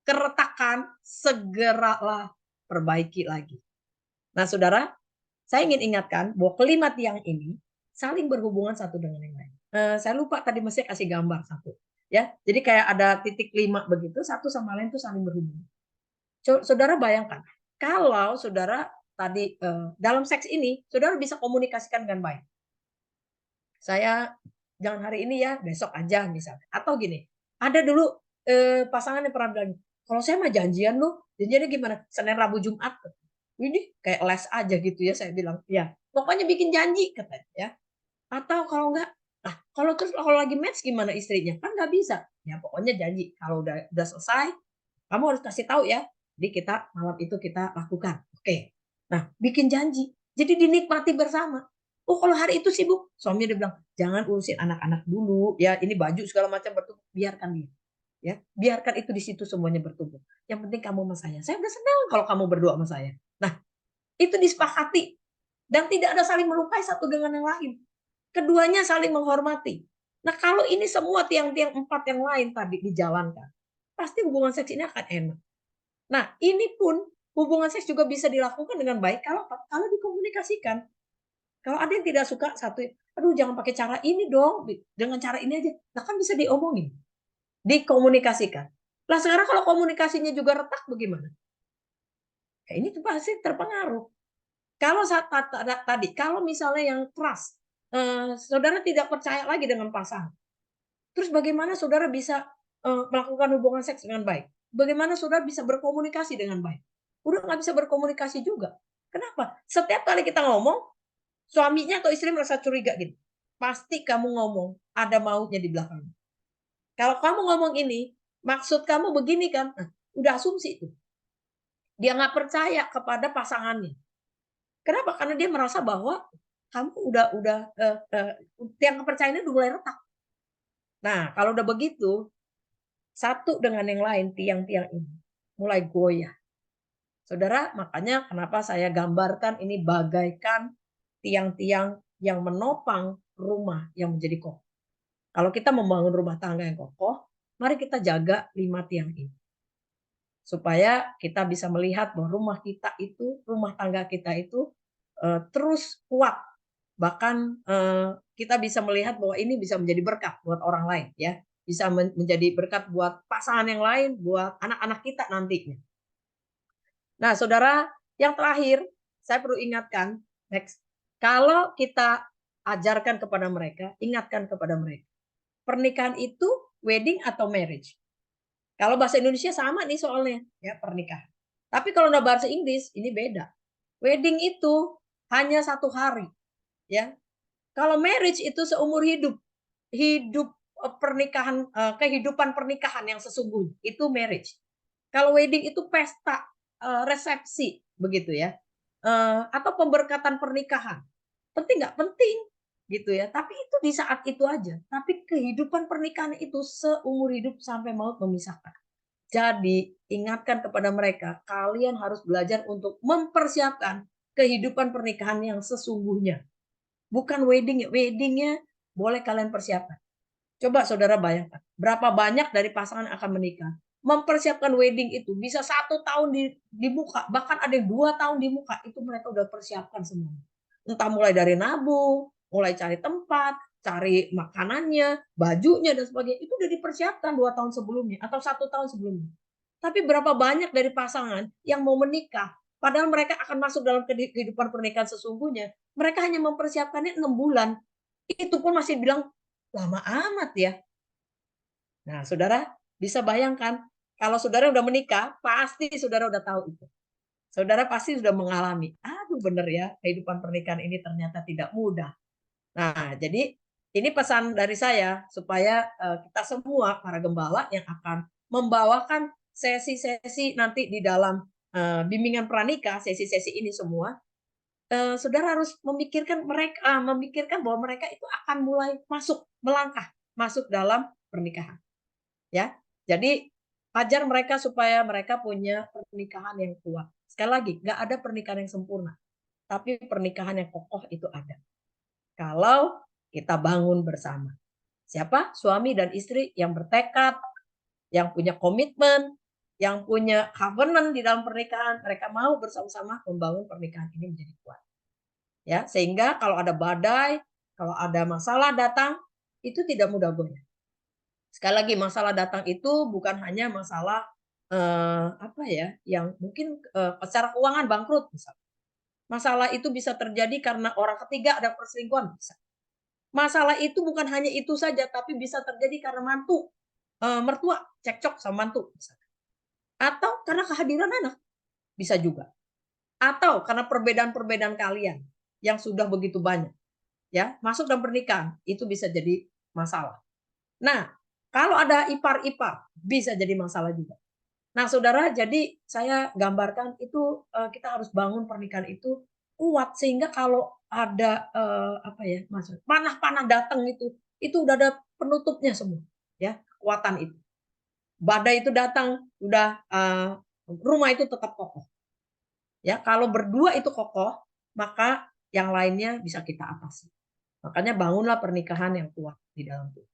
Speaker 1: keretakan, segeralah perbaiki lagi. Nah, saudara, saya ingin ingatkan bahwa kelima tiang ini saling berhubungan satu dengan yang lain. Saya lupa tadi mesti kasih gambar satu. Ya, jadi kayak ada titik 5 begitu, satu sama lain itu saling berhubungan. Saudara bayangkan, kalau saudara tadi, dalam seks ini, saudara bisa komunikasikan dengan baik. Saya jangan hari ini ya, besok aja misalnya. Atau gini, ada dulu, pasangan yang pernah bilang, "Kalau saya mah janjian loh, janjiannya gimana? Senin, Rabu, Jumat." Widih, kayak les aja gitu ya, saya bilang. "Iya, pokoknya bikin janji," katanya ya. Atau kalau enggak, "Lah, kalau lagi match gimana istrinya?" Kan nggak bisa. Ya pokoknya janji, kalau udah selesai, kamu harus kasih tahu ya. Jadi kita malam itu kita lakukan. Oke. Nah, bikin janji. Jadi dinikmati bersama. Oh, kalau hari itu sibuk, suami dia bilang, "Jangan urusin anak-anak dulu, ya ini baju segala macam bertumpuk, biarkan dia." Ya, biarkan itu di situ semuanya bertumbuh. Yang penting kamu sama saya. Saya udah senang kalau kamu berdua sama saya. Nah, itu disepakati dan tidak ada saling melukai satu dengan yang lain. Keduanya saling menghormati. Nah, kalau ini semua tiang-tiang 4 yang lain tadi dijalankan, pasti hubungan seks ini akan enak. Nah, ini pun hubungan seks juga bisa dilakukan dengan baik kalau apa? Kalau dikomunikasikan. Kalau ada yang tidak suka satu, "Aduh jangan pakai cara ini dong, dengan cara ini aja." Nah, kan bisa diomongin. dikomunikasikan. Lah sekarang kalau komunikasinya juga retak bagaimana? Ya, ini tuh pasti terpengaruh. Kalau saat tadi, kalau misalnya yang trust, saudara tidak percaya lagi dengan pasangan, terus bagaimana saudara bisa melakukan hubungan seks dengan baik? Bagaimana saudara bisa berkomunikasi dengan baik? Udah nggak bisa berkomunikasi juga. Kenapa? Setiap kali kita ngomong, suaminya atau istri merasa curiga gini. Pasti kamu ngomong, ada maunya di belakang. Kalau kamu ngomong ini, maksud kamu begini kan? Nah, udah asumsi itu. Dia nggak percaya kepada pasangannya. Kenapa? Karena dia merasa bahwa kamu udah yang kepercayaannya udah mulai retak. Nah, kalau udah begitu, satu dengan yang lain, tiang-tiang ini mulai goyah. Saudara, makanya kenapa saya gambarkan ini bagaikan tiang-tiang yang menopang rumah yang menjadi kokoh. Kalau kita membangun rumah tangga yang kokoh, mari kita jaga 5 tiang ini. Supaya kita bisa melihat bahwa rumah kita itu, rumah tangga kita itu terus kuat. Bahkan kita bisa melihat bahwa ini bisa menjadi berkat buat orang lain ya. Bisa menjadi berkat buat pasangan yang lain, buat anak-anak kita nantinya. Nah, saudara, yang terakhir saya perlu ingatkan, next, kalau kita ajarkan kepada mereka, ingatkan kepada mereka, pernikahan itu wedding atau marriage. Kalau bahasa Indonesia sama nih soalnya, ya pernikahan. Tapi kalau udah bahasa Inggris, ini beda. Wedding itu hanya 1 hari, ya. Kalau marriage itu seumur hidup. Hidup pernikahan, kehidupan pernikahan yang sesungguhnya, itu marriage. Kalau wedding itu pesta, resepsi, begitu ya. Atau pemberkatan pernikahan. Penting nggak? Penting, gitu ya. Tapi itu di saat itu aja. Tapi kehidupan pernikahan itu seumur hidup sampai maut memisahkan. Jadi, ingatkan kepada mereka, kalian harus belajar untuk mempersiapkan kehidupan pernikahan yang sesungguhnya. Bukan wedding, weddingnya boleh kalian persiapkan. Coba saudara bayangkan, berapa banyak dari pasangan yang akan menikah. Mempersiapkan wedding itu bisa 1 tahun di muka, bahkan ada yang 2 tahun di muka, itu mereka udah persiapkan semua. Entah mulai dari nabung, mulai cari tempat, cari makanannya, bajunya dan sebagainya, itu udah dipersiapkan 2 tahun sebelumnya atau 1 tahun sebelumnya. Tapi berapa banyak dari pasangan yang mau menikah, padahal mereka akan masuk dalam kehidupan pernikahan sesungguhnya, mereka hanya mempersiapkannya 6 bulan. Itu pun masih bilang, lama amat ya. Nah, saudara bisa bayangkan, kalau saudara udah menikah, pasti saudara udah tahu itu. Saudara pasti sudah mengalami, aduh bener ya, kehidupan pernikahan ini ternyata tidak mudah. Nah, jadi ini pesan dari saya supaya kita semua para gembala yang akan membawakan sesi-sesi nanti di dalam bimbingan pranikah, sesi-sesi ini semua, saudara harus memikirkan bahwa mereka itu akan mulai melangkah masuk dalam pernikahan, ya. Jadi ajar mereka supaya mereka punya pernikahan yang kuat. Sekali lagi, nggak ada pernikahan yang sempurna, tapi pernikahan yang kokoh itu ada. Kalau kita bangun bersama. Siapa? Suami dan istri yang bertekad, yang punya komitmen, yang punya covenant di dalam pernikahan, mereka mau bersama-sama membangun pernikahan ini menjadi kuat. Ya, sehingga kalau ada badai, kalau ada masalah datang, itu tidak mudah goyah. Sekali lagi, masalah datang itu bukan hanya masalah apa ya, yang mungkin secara keuangan bangkrut misalnya. Masalah itu bisa terjadi karena orang ketiga ada perselingkuhan bisa. Masalah itu bukan hanya itu saja, tapi bisa terjadi karena mantu, mertua cekcok sama mantu misalnya. Atau karena kehadiran anak, bisa juga. Atau karena perbedaan-perbedaan kalian yang sudah begitu banyak. Ya, masuk dalam pernikahan itu bisa jadi masalah. Nah, kalau ada ipar-ipar bisa jadi masalah juga. Nah, saudara, jadi saya gambarkan itu kita harus bangun pernikahan itu kuat sehingga kalau ada apa ya, maksud panah-panah datang itu udah ada penutupnya semua, ya kekuatan itu. Badai itu datang, udah rumah itu tetap kokoh. Ya, kalau berdua itu kokoh, maka yang lainnya bisa kita atasi. Makanya bangunlah pernikahan yang kuat di dalam itu.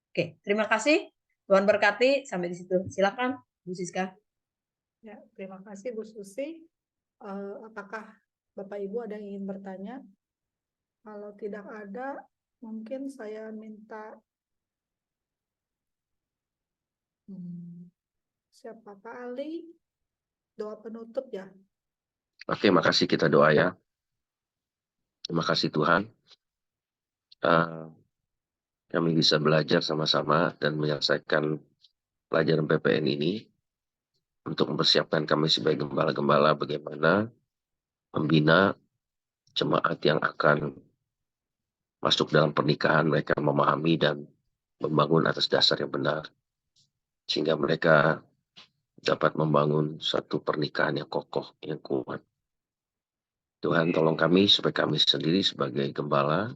Speaker 1: Oke, terima kasih. Tuhan berkati. Sampai di situ. Silakan, Bu Siska.
Speaker 2: Ya, terima kasih Bu Susi. Apakah Bapak Ibu ada yang ingin bertanya? Kalau tidak ada, mungkin saya minta Siapa Pak Ali? Doa penutup ya.
Speaker 3: Oke, makasih, kita doa ya. Terima kasih Tuhan. Kami bisa belajar sama-sama dan menyelesaikan pelajaran PPN ini untuk mempersiapkan kami sebagai gembala-gembala bagaimana membina jemaat yang akan masuk dalam pernikahan, mereka memahami dan membangun atas dasar yang benar, sehingga mereka dapat membangun satu pernikahan yang kokoh, yang kuat. Tuhan tolong kami supaya kami sendiri sebagai gembala,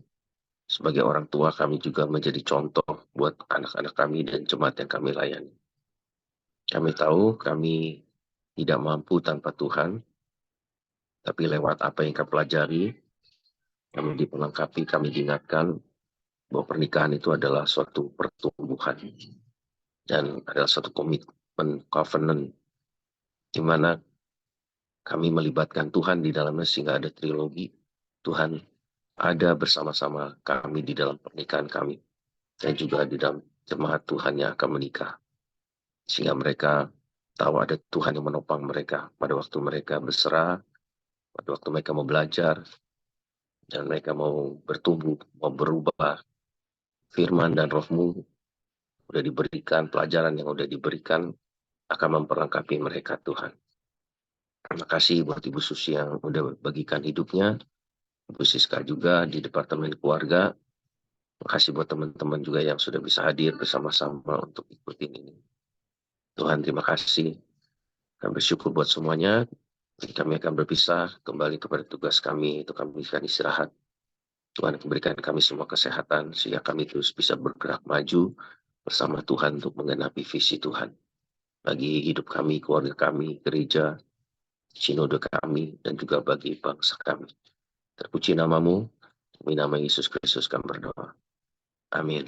Speaker 3: sebagai orang tua, kami juga menjadi contoh buat anak-anak kami dan jemaat yang kami layani. Kami tahu kami tidak mampu tanpa Tuhan, tapi lewat apa yang kami pelajari, kami diperlengkapi, kami diingatkan bahwa pernikahan itu adalah suatu pertumbuhan dan adalah suatu komitmen, covenant, di mana kami melibatkan Tuhan di dalamnya sehingga ada trilogi. Tuhan ada bersama-sama kami di dalam pernikahan kami dan juga di dalam jemaat Tuhan yang akan menikah. Sehingga mereka tahu ada Tuhan yang menopang mereka pada waktu mereka berserah, pada waktu mereka mau belajar, dan mereka mau bertumbuh, mau berubah. Firman dan rohmu sudah diberikan, pelajaran yang sudah diberikan akan memperlengkapi mereka Tuhan. Terima kasih buat Ibu Susi yang sudah bagikan hidupnya, Ibu Siska juga di Departemen Keluarga. Terima kasih buat teman-teman juga yang sudah bisa hadir bersama-sama untuk ikutin ini. Tuhan terima kasih. Kami bersyukur buat semuanya. Kami akan berpisah kembali kepada tugas kami, itu kami akan istirahat. Tuhan berikan kami semua kesehatan sehingga kami terus bisa bergerak maju bersama Tuhan untuk menggenapi visi Tuhan. Bagi hidup kami, keluarga kami, gereja, sinode kami, dan juga bagi bangsa kami. Terpuji namamu, demi nama Yesus Kristus kami berdoa. Amin.